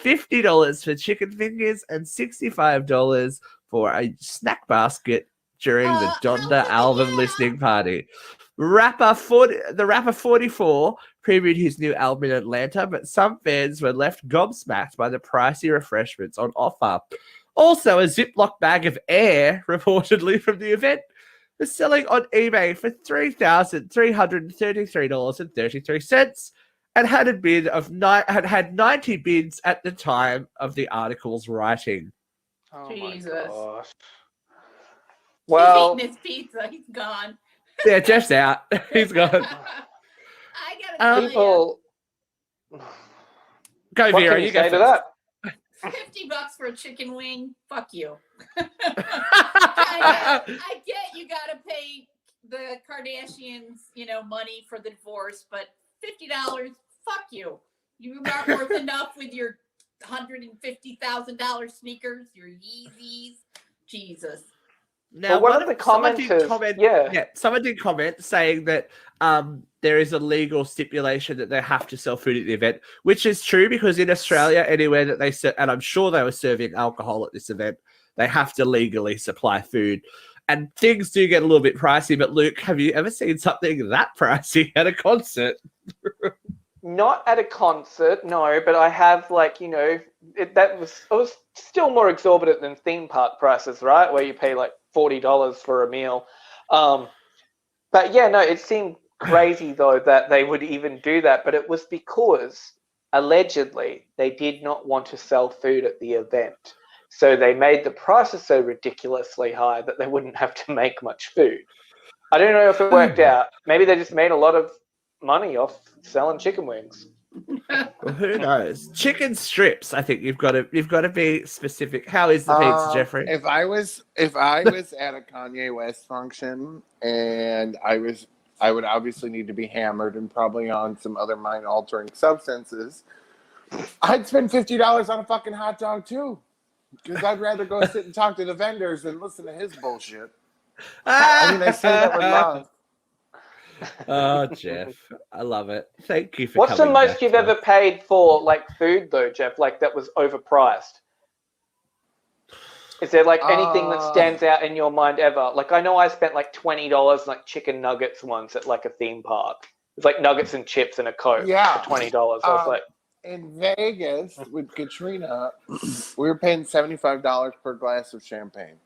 $50 for chicken fingers, and $65 for a snack basket during the how Donda could album you? listening party. The rapper 44 previewed his new album in Atlanta, but some fans were left gobsmacked by the pricey refreshments on offer. Also, a Ziploc bag of air, reportedly from the event, was selling on eBay for $3,333.33 and had a bid of had 90 bids at the time of the article's writing. Oh Jesus. my gosh. He's Well, eating his pizza. He's gone. Yeah, Jeff's out. He's gone. I gotta tell people, Go, what Vera. can you You go say to first. that? you, $50 for a chicken wing. Fuck you. I get you gotta pay the Kardashians, money for the divorce, but $50, fuck you. You are worth enough with your $150,000 sneakers, your Yeezys. Jesus. Now, But one of the someone did commenters- comment, yeah. someone did comment saying that there is a legal stipulation that they have to sell food at the event, which is true because in Australia, anywhere that they and I'm sure they were serving alcohol at this event, they have to legally supply food. And things do get a little bit pricey. But Luke, have you ever seen something that pricey at a concert? Not at a concert, no, but I have it was still more exorbitant than theme park prices, right? Where you pay like $40 for a meal. But yeah, no, it seemed crazy though that they would even do that, but it was because allegedly they did not want to sell food at the event. So they made the prices so ridiculously high that they wouldn't have to make much food. I don't know if it worked out. Maybe they just made a lot of money off selling chicken wings. Well, who knows? Chicken strips. I think you've got to be specific. How is the pizza, Jeffrey? If I was at a Kanye West function and I would obviously need to be hammered and probably on some other mind-altering substances. I'd spend $50 on a fucking hot dog too, because I'd rather go sit and talk to the vendors than listen to his bullshit. I mean, they say that with love. Oh, Jeff, I love it. Thank you for What's the coming most back you've to ever us. paid for food though, Jeff? That was overpriced. Is there anything that stands out in your mind ever? I know I spent $20 on chicken nuggets once at a theme park. It's nuggets and chips and a Coke for $20. I was in Vegas with Katrina, we were paying $75 per glass of champagne.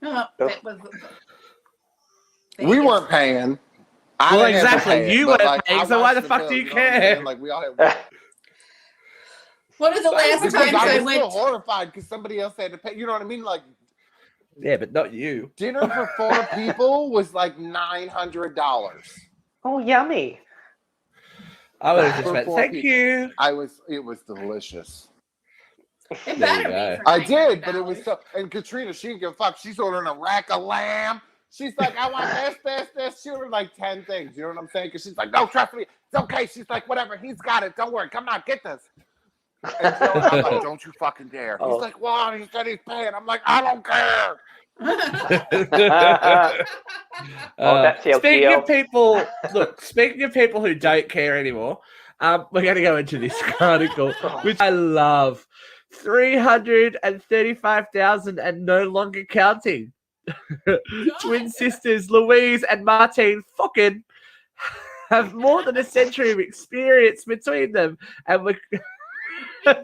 That was We weren't paying. I Well, didn't have to exactly. pay it, You but, weren't paying, I so why watched the fuck bill, do you know what I'm care? saying? We all had. one of the last Because times I I was still went. horrified because somebody else had to pay. You know what I mean? Yeah, but not you. Dinner for 4 people was $900. oh, yummy. I would have just For went, 4 thank people. you. It was delicious. It There better you be go. for I did, but it $900. was so. And Katrina, she didn't give a fuck. She's ordering a rack of lamb. She's like, I want this. She ordered 10 things. You know what I'm saying? Because she's like, no, trust me, it's okay. She's like, whatever, he's got it. Don't worry. Come on, get this. And so I'm like, don't you fucking dare. Oh. He's like, well, he said he's paying. I'm like, I don't care. That's your Speaking deal. of people, speaking of people who don't care anymore, we're going to go into this article, which I love. 335,000 and no longer counting. Twin sisters Louise and Martine fucking have more than a century of experience between them, and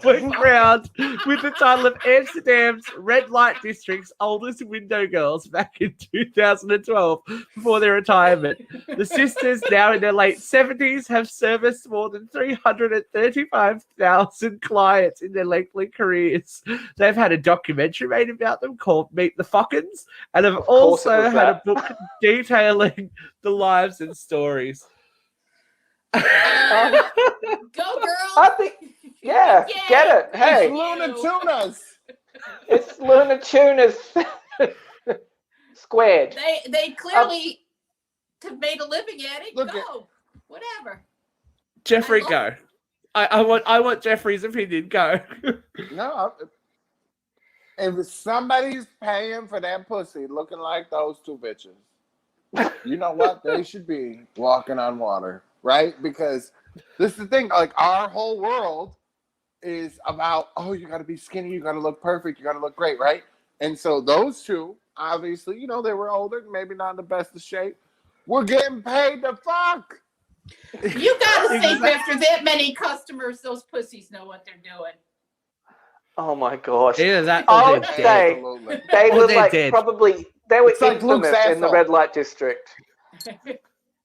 were crowned with the title of Amsterdam's red light district's oldest window girls back in 2012 before their retirement. The sisters, now in their late 70s, have serviced more than 335,000 clients in their lengthy careers. They've had a documentary made about them called Meet the Fockins, and have also had a book detailing the lives and stories. Go, girl. I think, yeah, Yay. get it. Hey, It's Luna Tunas. it's Luna Tunas squared. They clearly have made a living at it. Look Go. Whatever. Jeffrey, I go. I want Jeffrey's opinion. Go. No, if somebody's paying for that pussy looking like those two bitches, you know what? They should be walking on water, right? Because this is the thing. Like, our whole world is about, oh, you got to be skinny, you got to look perfect, you got to look great, right? And so those two, obviously, you know, they were older, maybe not in the best of shape. We're getting paid to fuck. You gotta think after that many customers, those pussies know what they're doing. Oh my gosh. Either that I or would they're say dead. Absolutely. they Or were they're like dead. probably they were It's like Luke's infamous in the asshole. red light district.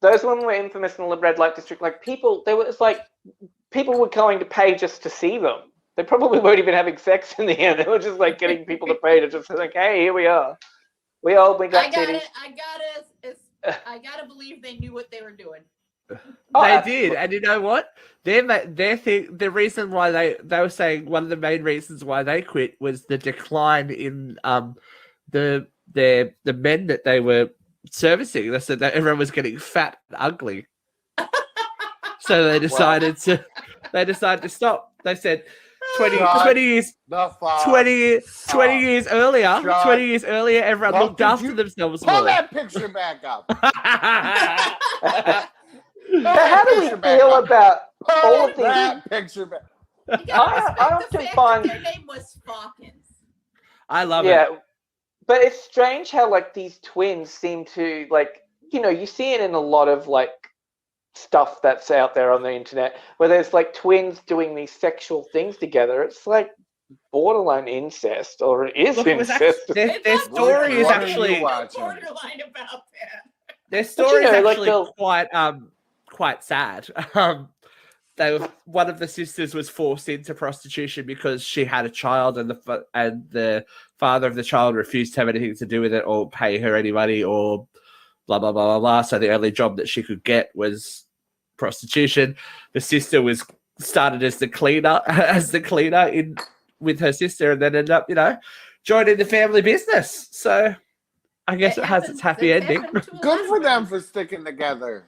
Those women were infamous in the red light district. Like people, it's like people were going to pay just to see them. They probably weren't even having sex in the end. They were just like getting people to pay to just like, hey, here we are. We got titties. I gotta believe they knew what they were doing. They did, and you know what? The reason why they were saying one of the main reasons why they quit was the decline in the men that they were servicing. They said that everyone was getting fat and ugly, so they decided to stop. They said 20 years earlier, 20 years earlier, everyone looked after themselves more. Pull that picture back up. How do we feel about all of these? That picture back. You gotta respect I the often fact find- that their name was Fawkins. I love Yeah, it. but it's strange how like these twins seem to like, you know, you see it in a lot of like stuff that's out there on the internet where there's like twins doing these sexual things together. It's like borderline incest, or it is Look, it was incest. their story is What are you actually watching? Borderline about that. their story is know, like actually quite sad. One of the sisters was forced into prostitution because she had a child, and the father of the child refused to have anything to do with it or pay her any money or blah blah blah blah blah. So the only job that she could get was prostitution. The sister was started as the cleaner in with her sister, and then ended up, you know, joining the family business. So I guess it has its happy ending. Good for them for sticking together.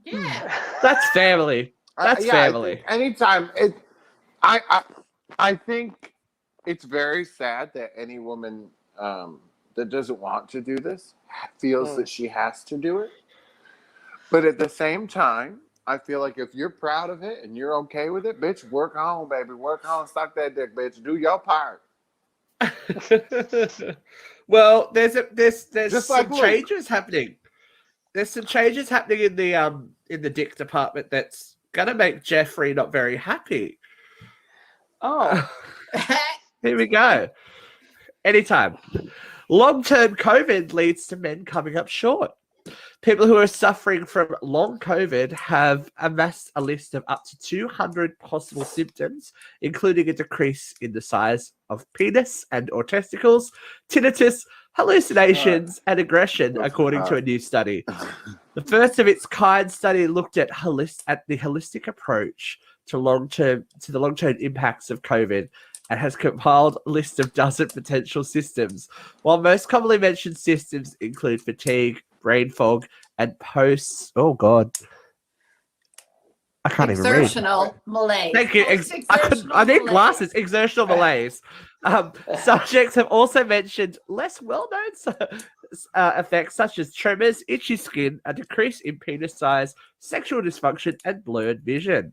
Yeah. That's family. That's family. Anytime I think it's very sad that any woman that doesn't want to do this feels that she has to do it. But at the same time, I feel like if you're proud of it and you're okay with it, bitch, work on, baby. Work on, suck that dick, bitch. Do your part. Well, there's Just some like Luke. changes happening. There's some changes happening in the dick department that's gonna make Jeffrey not very happy. Oh, Here we go. Anytime. Long-term COVID leads to men coming up short. People who are suffering from long COVID have amassed a list of up to 200 possible symptoms, including a decrease in the size of penis and or testicles, tinnitus, hallucinations, and aggression, according to a new study. The first of its kind study looked at the holistic approach to the long-term impacts of COVID, and has compiled a list of dozen potential systems. While most commonly mentioned systems include fatigue, brain fog, and oh god, I can't even read. Exertional malaise. Thank you. I need glasses. Exertional malaise. Subjects have also mentioned less well-known effects such as tremors, itchy skin, a decrease in penis size, sexual dysfunction, and blurred vision.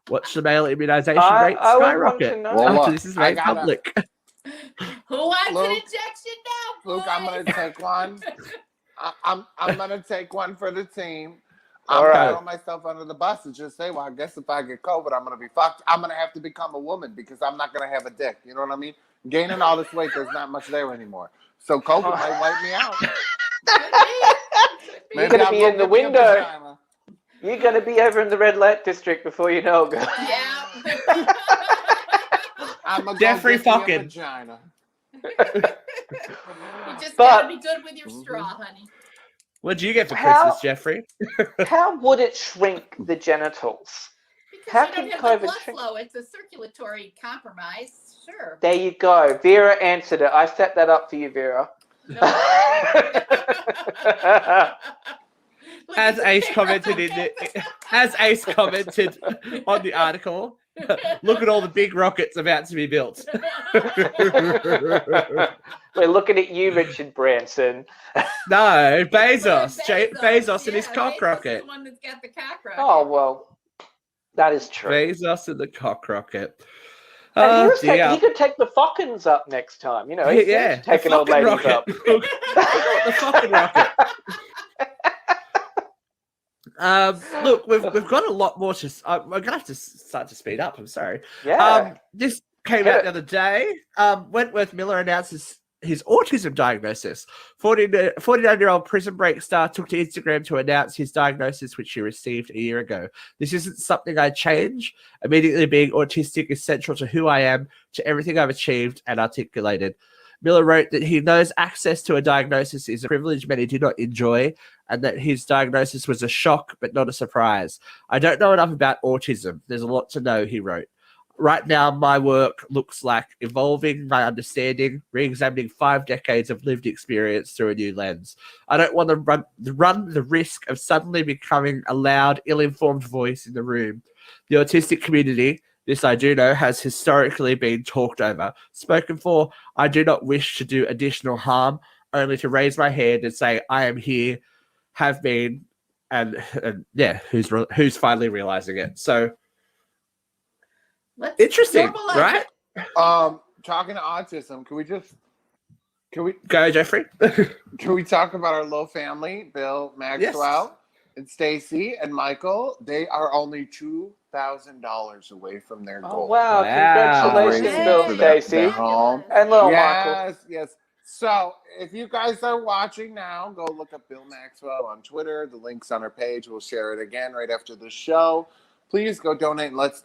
Watch the male immunization rate I would want skyrocket to know. after this is made public. Who wants Luke, an injection now? Luke, I'm gonna take one. I'm gonna take one for the team. I'm All going right. to throw myself under the bus and just say, well, I guess if I get COVID, I'm going to be fucked. I'm going to have to become a woman because I'm not going to have a dick. You know what I mean? Gaining all this weight, there's not much there anymore. So COVID might wipe me out. You're Maybe going to I'll be go in the get me a window. vagina. You're going to be over in the red light district before you know it, girl. Yeah. I'm going to Jeffrey go get me a fucking. vagina. You just But- gotta be good with your straw, honey. What'd you get for How- Christmas, Jeffrey? How would it shrink the genitals? How Because you don't can have the COVID blood shrink- flow. It's a circulatory compromise. Sure. There you go. Vera answered it. I set that up for you, Vera. No. Look As at Ace Sarah. commented on the article, look at all the big rockets about to be built. We're looking at you, Richard Branson. No, Bezos. Bezos and his Yeah, cock Bezos rocket. is the one that's got the cock rocket. Oh, well, that is true. Bezos and the cock rocket. And Oh, he dear. could take the Fockins up next time. You know, he's Yeah, taking the old fucking ladies rocket. up. Look at the fucking rocket. Look, we've got a lot more to. I'm gonna have to start to speed up. I'm sorry. Yeah. This came out the other day. Wentworth Miller announces his autism diagnosis. 49-year-old Prison Break star took to Instagram to announce his diagnosis, which he received a year ago. This isn't something I change. Immediately being autistic is central to who I am, to everything I've achieved and articulated. Miller wrote that he knows access to a diagnosis is a privilege many do not enjoy, and that his diagnosis was a shock but not a surprise. I don't know enough about autism. There's a lot to know, he wrote. Right now, my work looks like evolving my understanding, re-examining 5 decades of lived experience through a new lens. I don't want to run the risk of suddenly becoming a loud, ill-informed voice in the room. The autistic community, this I do know, has historically been talked over, spoken for. I do not wish to do additional harm, only to raise my hand and say, I am here, have been, and yeah, who's finally realizing it. So, Let's interesting, normalize right? it. Talking to autism, can we Go, Jeffrey. can we talk about our little family, Bill, Maxwell, and Stacy and Michael? They are only $2,000 away from their goal. Oh, wow. Wow. Congratulations, Yay. Bill, For their Stacy. home. And little Michael. Yes. So if you guys are watching now, go look up Bill Maxwell on Twitter. The link's on our page. We'll share it again right after the show. Please go donate. And let's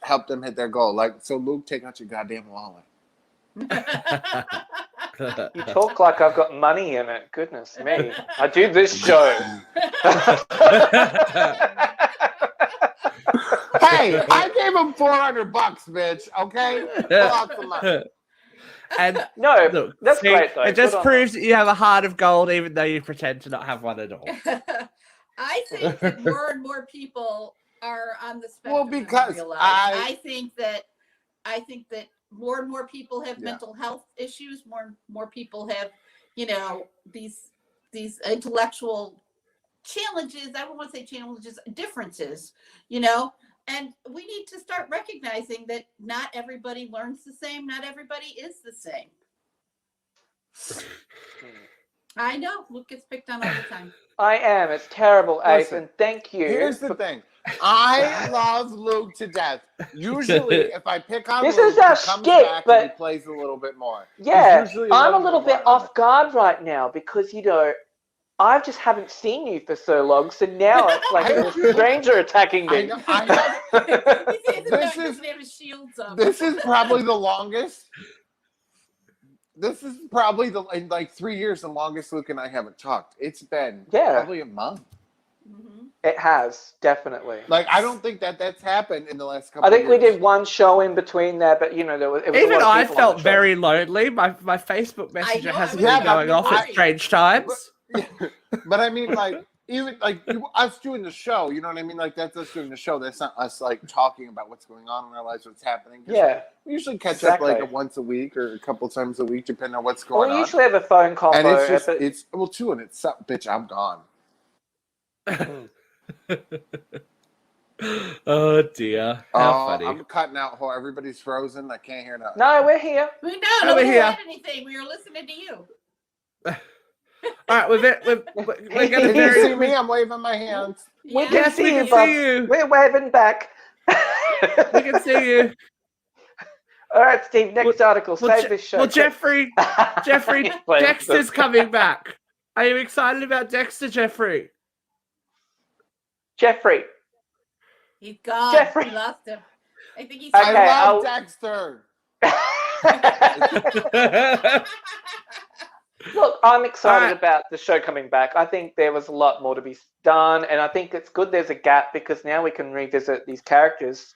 help them hit their goal. So Luke, take out your goddamn wallet. You talk like I've got money in it. Goodness me. I do this show. Hey, I gave him $400, bitch. Okay, pull out some money. And No, look, that's see, great, though. it just Good on proves that you have a heart of gold, even though you pretend to not have one at all. I think that more and more people are on the spectrum. Well, than we because realize. I think that more and more people have mental health issues. More people have, these intellectual challenges. I don't want to say challenges, differences. And we need to start recognizing that not everybody learns the same. Not everybody is the same. I know. Luke gets picked on all the time. I am. It's terrible, Ace. Listen, And thank you. here's the thing. I love Luke to death. Usually, if I pick on This Luke, is our he comes skit, back but- and he plays a little bit more. Yeah, He's usually I'm a one little to bit run on off guard right now because, I just haven't seen you for so long. So now it's like a stranger attacking I me. know, His name is Shields up. this is probably the longest. This is probably in like 3 years the longest Luke and I haven't talked. It's been probably a month. Mhm. It has, definitely. Like I don't think that's happened in the last couple. I think of we years. did one show in between there, but it was a lot Even of I people on felt the show. very lonely. My Facebook Messenger know, hasn't I been was going off at worried. strange times. But I mean, like even like us doing the show, you know what I mean? Like that's us doing the show. That's not us like talking about what's going on in our lives, what's happening. 'Cause Yeah. we usually catch Exactly. up like once a week or a couple times a week, depending on what's Well, going we on. usually have a phone combo. And it's just but- it's well too, and it's bitch. I'm gone. Oh dear. How funny. I'm cutting out. Everybody's frozen. I can't hear nothing. No, we're here. We Over we here. said anything. We were listening to you. All right, we're going Can to you very see me? I'm waving my hands. We Yeah. can Yes, see we you, can bud. see you. We're waving back. We can see you. All right, Steve. Next article. Save this show. Well, Jeffrey, He's playing Dexter's with us. coming back. Are you excited about Dexter, Jeffrey? Jeffrey. He's gone. Jeffrey. We lost him. I think he's. Okay, I love I'll- Dexter. Look, I'm excited Alright. about the show coming back. I think there was a lot more to be done, and I think it's good there's a gap because now we can revisit these characters.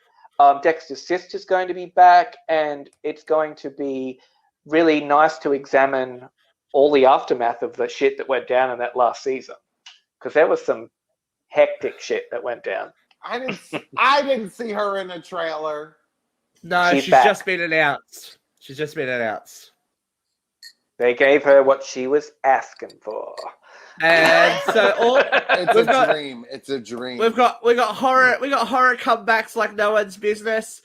Dexter's sister's going to be back, and it's going to be really nice to examine all the aftermath of the shit that went down in that last season, because there was some hectic shit that went down. I didn't see her in a trailer. No, She's she's back. just been announced. She's just been announced. They gave her what she was asking for. And so It's We've a got- dream. It's a dream. we got horror comebacks like no one's business.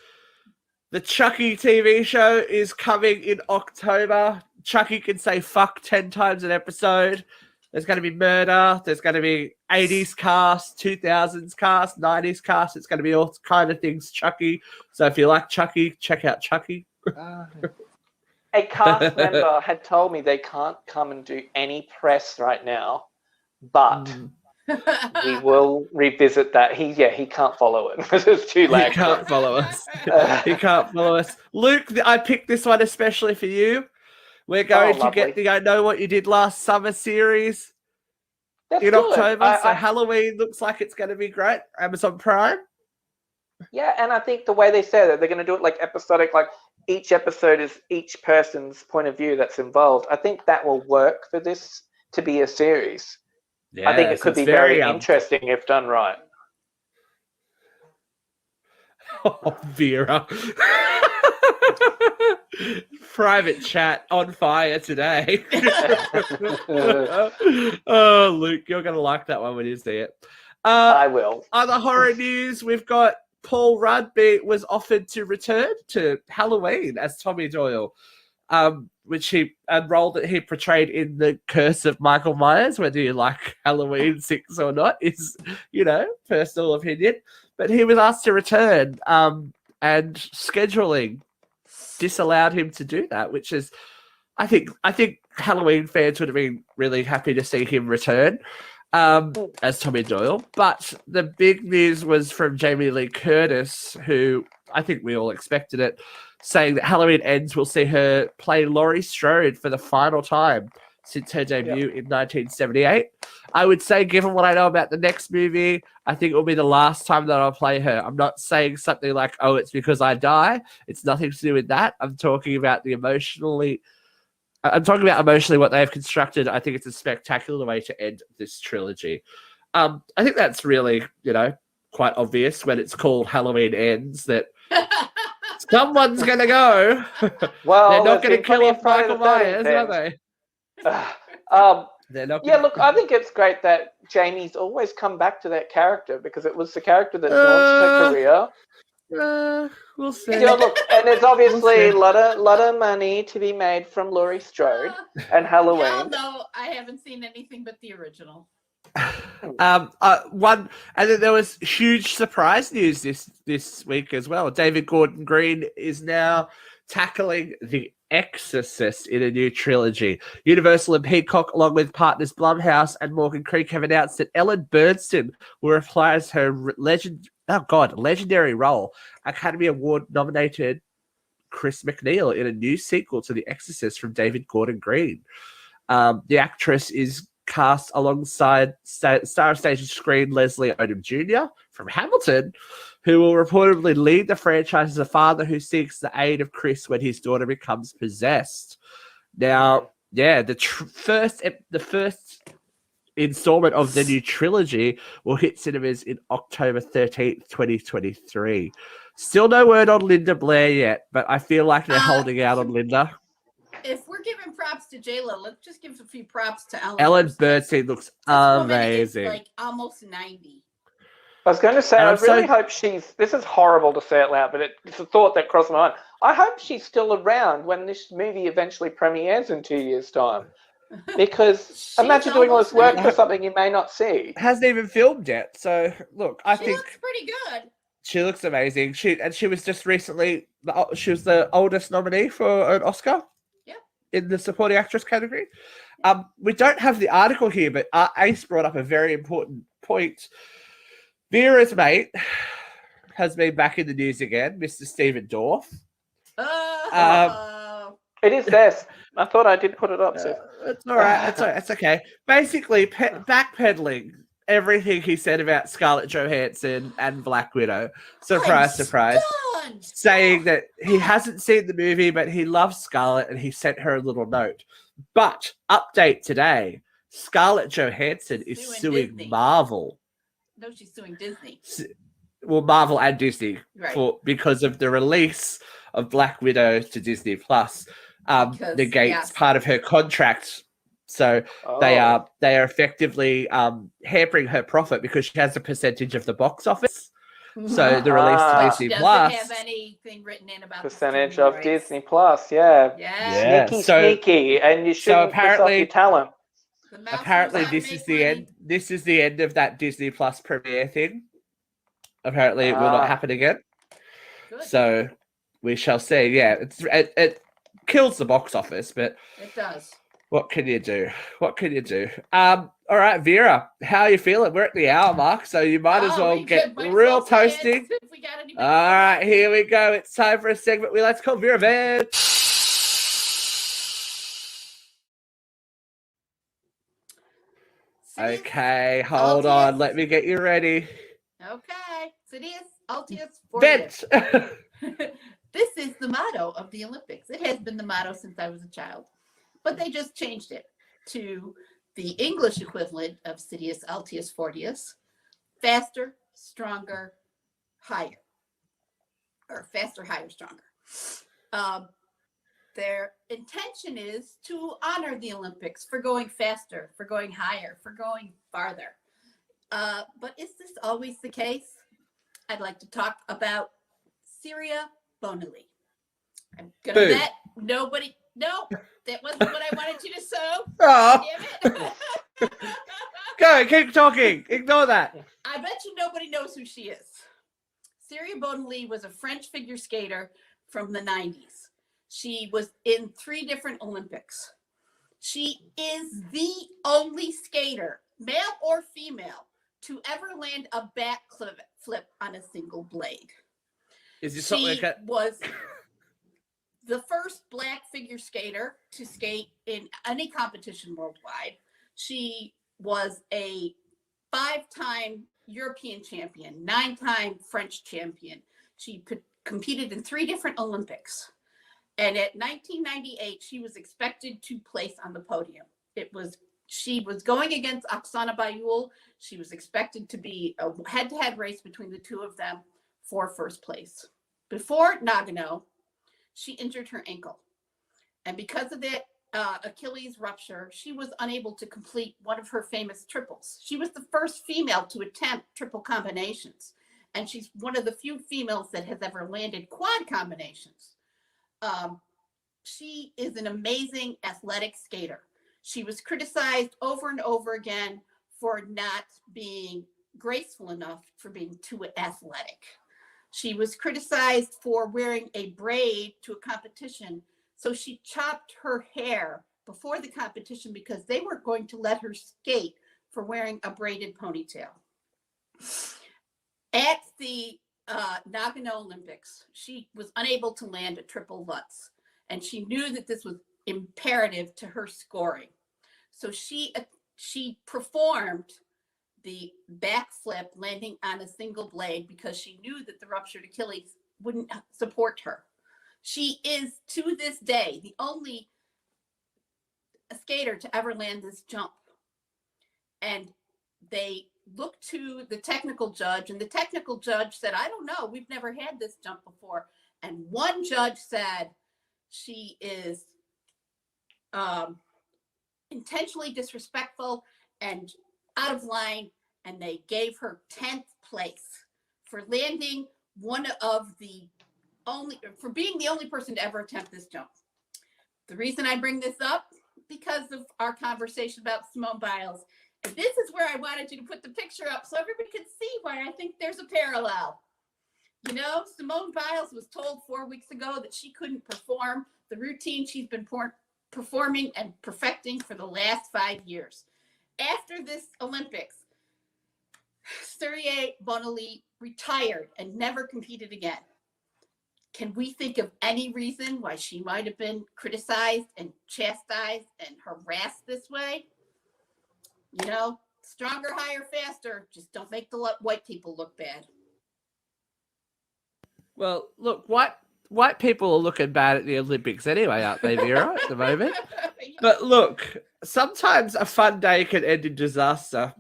The Chucky TV show is coming in October. Chucky can say fuck 10 times an episode. There's going to be murder. There's going to be 80s cast, 2000s cast, 90s cast. It's going to be all kind of things Chucky. So if you like Chucky, check out Chucky. A cast member had told me they can't come and do any press right now, but we will revisit that. He can't follow it because it's too He late. can't follow us. He can't follow us. Luke, I picked this one especially for you. We're going to get lovely. the I Know What You Did Last Summer series That's in good. October. So I- Halloween looks like it's going to be great. Amazon Prime. Yeah, and I think the way they say that they're going to do it like episodic, like each episode is each person's point of view that's involved. I think that will work for this to be a series. I think it could be very interesting if done right. Oh, Vera. Private chat on fire today. Oh, Luke, you're going to like that one when you see it. I will. Other horror news, we've got Paul Rudd was offered to return to Halloween as Tommy Doyle, which a role that he portrayed in The Curse of Michael Myers. Whether you like Halloween 6 or not is, personal opinion. But he was asked to return, and scheduling disallowed him to do that, which is, I think Halloween fans would have been really happy to see him return as Tommy Doyle. But the big news was from Jamie Lee Curtis, who I think we all expected it, saying that Halloween Ends will see her play Laurie Strode for the final time since her debut in 1978. I would say, given what I know about the next movie, I think it will be the last time that I'll play her. I'm not saying something like, oh, it's because I die. It's nothing to do with that. I'm talking about emotionally what they've constructed. I think it's a spectacular way to end this trilogy. I think that's really, quite obvious when it's called Halloween Ends that someone's going to go. Well, They're not there's going to been kill plenty off of Friday Michael the 13th Myers, fans. are they? They're not Yeah, gonna- look, I think it's great that Jamie's always come back to that character because it was the character that launched her career. We'll see. Yeah, look, and there's obviously see. a lot of money to be made from Laurie Strode and Hell Halloween. no, I haven't seen anything but the original. And then there was huge surprise news this week as well. David Gordon Green is now tackling The Exorcist in a new trilogy. Universal and Peacock, along with partners Blumhouse and Morgan Creek, have announced that Ellen Burstyn will reprise her legendary role, Academy Award nominated Chris McNeil, in a new sequel to The Exorcist from David Gordon Green. The actress is cast alongside star of stage and screen Leslie Odom Jr. from Hamilton, who will reportedly lead the franchise as a father who seeks the aid of Chris when his daughter becomes possessed. Now, the first installment of the new trilogy will hit cinemas in October 13th, 2023. Still no word on Linda Blair yet, but I feel like they're holding out on Linda. If we're giving props to J-Lo, let's just give a few props to Ellen Burstyn. Burstyn looks This woman amazing. is like almost 90. I was going to say, And I I'm really so- hope this is horrible to say it loud, but it's a thought that crossed my mind. I hope she's still around when this movie eventually premieres in 2 years' time. Because She's imagine doing all this almost work there. for something you may not see. Hasn't even filmed yet. So look, I She think looks pretty good. she looks amazing. She was just recently she was the oldest nominee for an Oscar. Yeah. In the supporting actress category. We don't have the article here, but Ace brought up a very important point. Vera's mate has been back in the news again, Mr. Stephen Dorff. It is this. I thought I did put it up, Sis. It's all right. It's okay. Basically, backpedaling everything he said about Scarlett Johansson and Black Widow. Surprise, surprise. Stunned. Saying that he hasn't seen the movie, but he loves Scarlett and he sent her a little note. But update today, Scarlett Johansson is suing Disney. Marvel. No, she's suing Disney. Well, Marvel and Disney Right. because of the release of Black Widow to Disney Plus. Because, Negates yes. part of her contract. So they are effectively hampering her profit because she has a percentage of the box office. So the release to Ah. Disney Doesn't Plus. have anything written in about the Percentage streaming of rights. Disney Plus, yeah. Yeah. Sneaky, So- sneaky, and you shouldn't piss off apparently- your talent. The mouse Apparently, knows how to this is make the money. end. This is the end of that Disney Plus premiere thing. Apparently, it will not happen again. Good. So we shall see. Yeah, it kills the box office, but It does. what can you do? What can you do? All right, Vera, how are you feeling? We're at the hour mark, so you might as well get real toasting. If we got any All right, here we go. It's time for a segment we like to call Vera Van. Okay, hold on. Let me get you ready. Okay. Sidious, Altius, Vent. This is the motto of the Olympics. It has been the motto since I was a child, but they just changed it to the English equivalent of Sidious, Altius, Fortius, faster, stronger, higher, or faster, higher, stronger. Their intention is to honor the Olympics for going faster, for going higher, for going farther. But is this always the case? I'd like to talk about Syria Bonali. I'm gonna Boom. bet nobody. No, that wasn't what I wanted you to sow. Oh, Damn it. go, keep talking. Ignore that. I bet you nobody knows who she is. Syria Bonali was a French figure skater from the 90s. She was in 3 different Olympics. She is the only skater, male or female, to ever land a back flip on a single blade. Is this something She like was the first Black figure skater to skate in any competition worldwide. She was a 5-time European champion, 9-time French champion. She competed in 3 different Olympics. And at 1998, she was expected to place on the podium. She was going against Oksana Bayul. She was expected to be a head-to-head race between the 2 of them for first place. Before Nagano, she injured her ankle. And because of that Achilles rupture, she was unable to complete one of her famous triples. She was the first female to attempt triple combinations. And she's one of the few females that has ever landed quad combinations. She is an amazing athletic skater. She was criticized over and over again for not being graceful enough, for being too athletic. She was criticized for wearing a braid to a competition. So she chopped her hair before the competition because they weren't going to let her skate for wearing a braided ponytail. At the Nagano Olympics, she was unable to land a triple Lutz, and she knew that this was imperative to her scoring. So she performed the backflip landing on a single blade because she knew that the ruptured Achilles wouldn't support her. She is, to this day, the only skater to ever land this jump. And they looked to the technical judge, and the technical judge said, I don't know, we've never had this jump before. And one judge said she is intentionally disrespectful and out of line, and they gave her 10th place for landing for being the only person to ever attempt this jump. The reason I bring this up because of our conversation about Simone Biles. And this is where I wanted you to put the picture up so everybody could see why I think there's a parallel. You know, Simone Biles was told 4 weeks ago that she couldn't perform the routine she's been performing and perfecting for the last 5 years. After this Olympics, Cyrielle Bonoli retired and never competed again. Can we think of any reason why she might have been criticized and chastised and harassed this way? You know, stronger, higher, faster. Just don't make the white people look bad. Well, look, white people are looking bad at the Olympics anyway, aren't they, Vera, at the moment? But look, sometimes a fun day can end in disaster.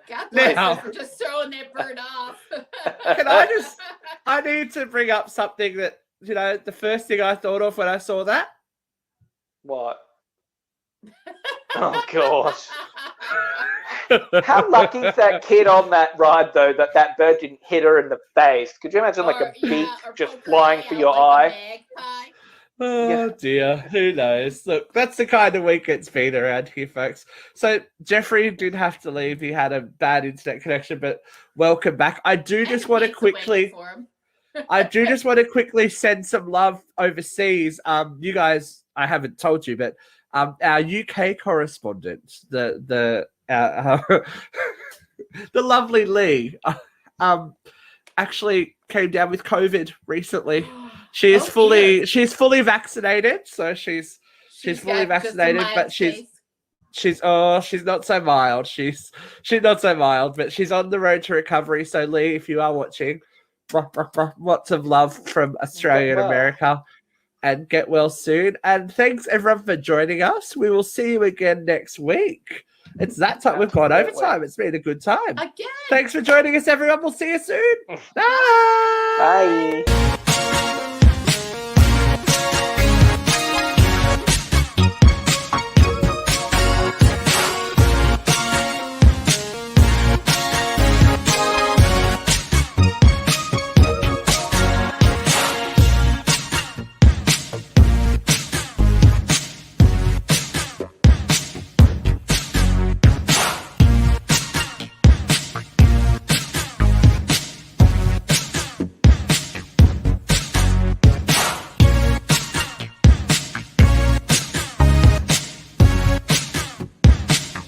God bless Now- us for just throwing that bird off. I need to bring up something that, you know, the first thing I thought of when I saw that. What? Oh, gosh. How lucky is that kid on that ride, though, that bird didn't hit her in the face? Could you imagine, like, a beak just flying for your eye? Oh dear, who knows? Look, that's the kind of week it's been around here, folks. So Jeffrey did have to leave. He had a bad internet connection, but welcome back. I do just want to quickly send some love overseas. You guys, I haven't told you, but our UK correspondent, the lovely Lee, actually came down with COVID recently. She is fully vaccinated, so she's fully vaccinated, but she's not so mild. She's not so mild, but she's on the road to recovery. So Lee, if you are watching, lots of love from Australia and America, and get well soon. And thanks everyone for joining us. We will see you again next week. It's that time. We've gone overtime. It's been a good time. Again. Thanks for joining us, everyone. We'll see you soon. Bye. Bye.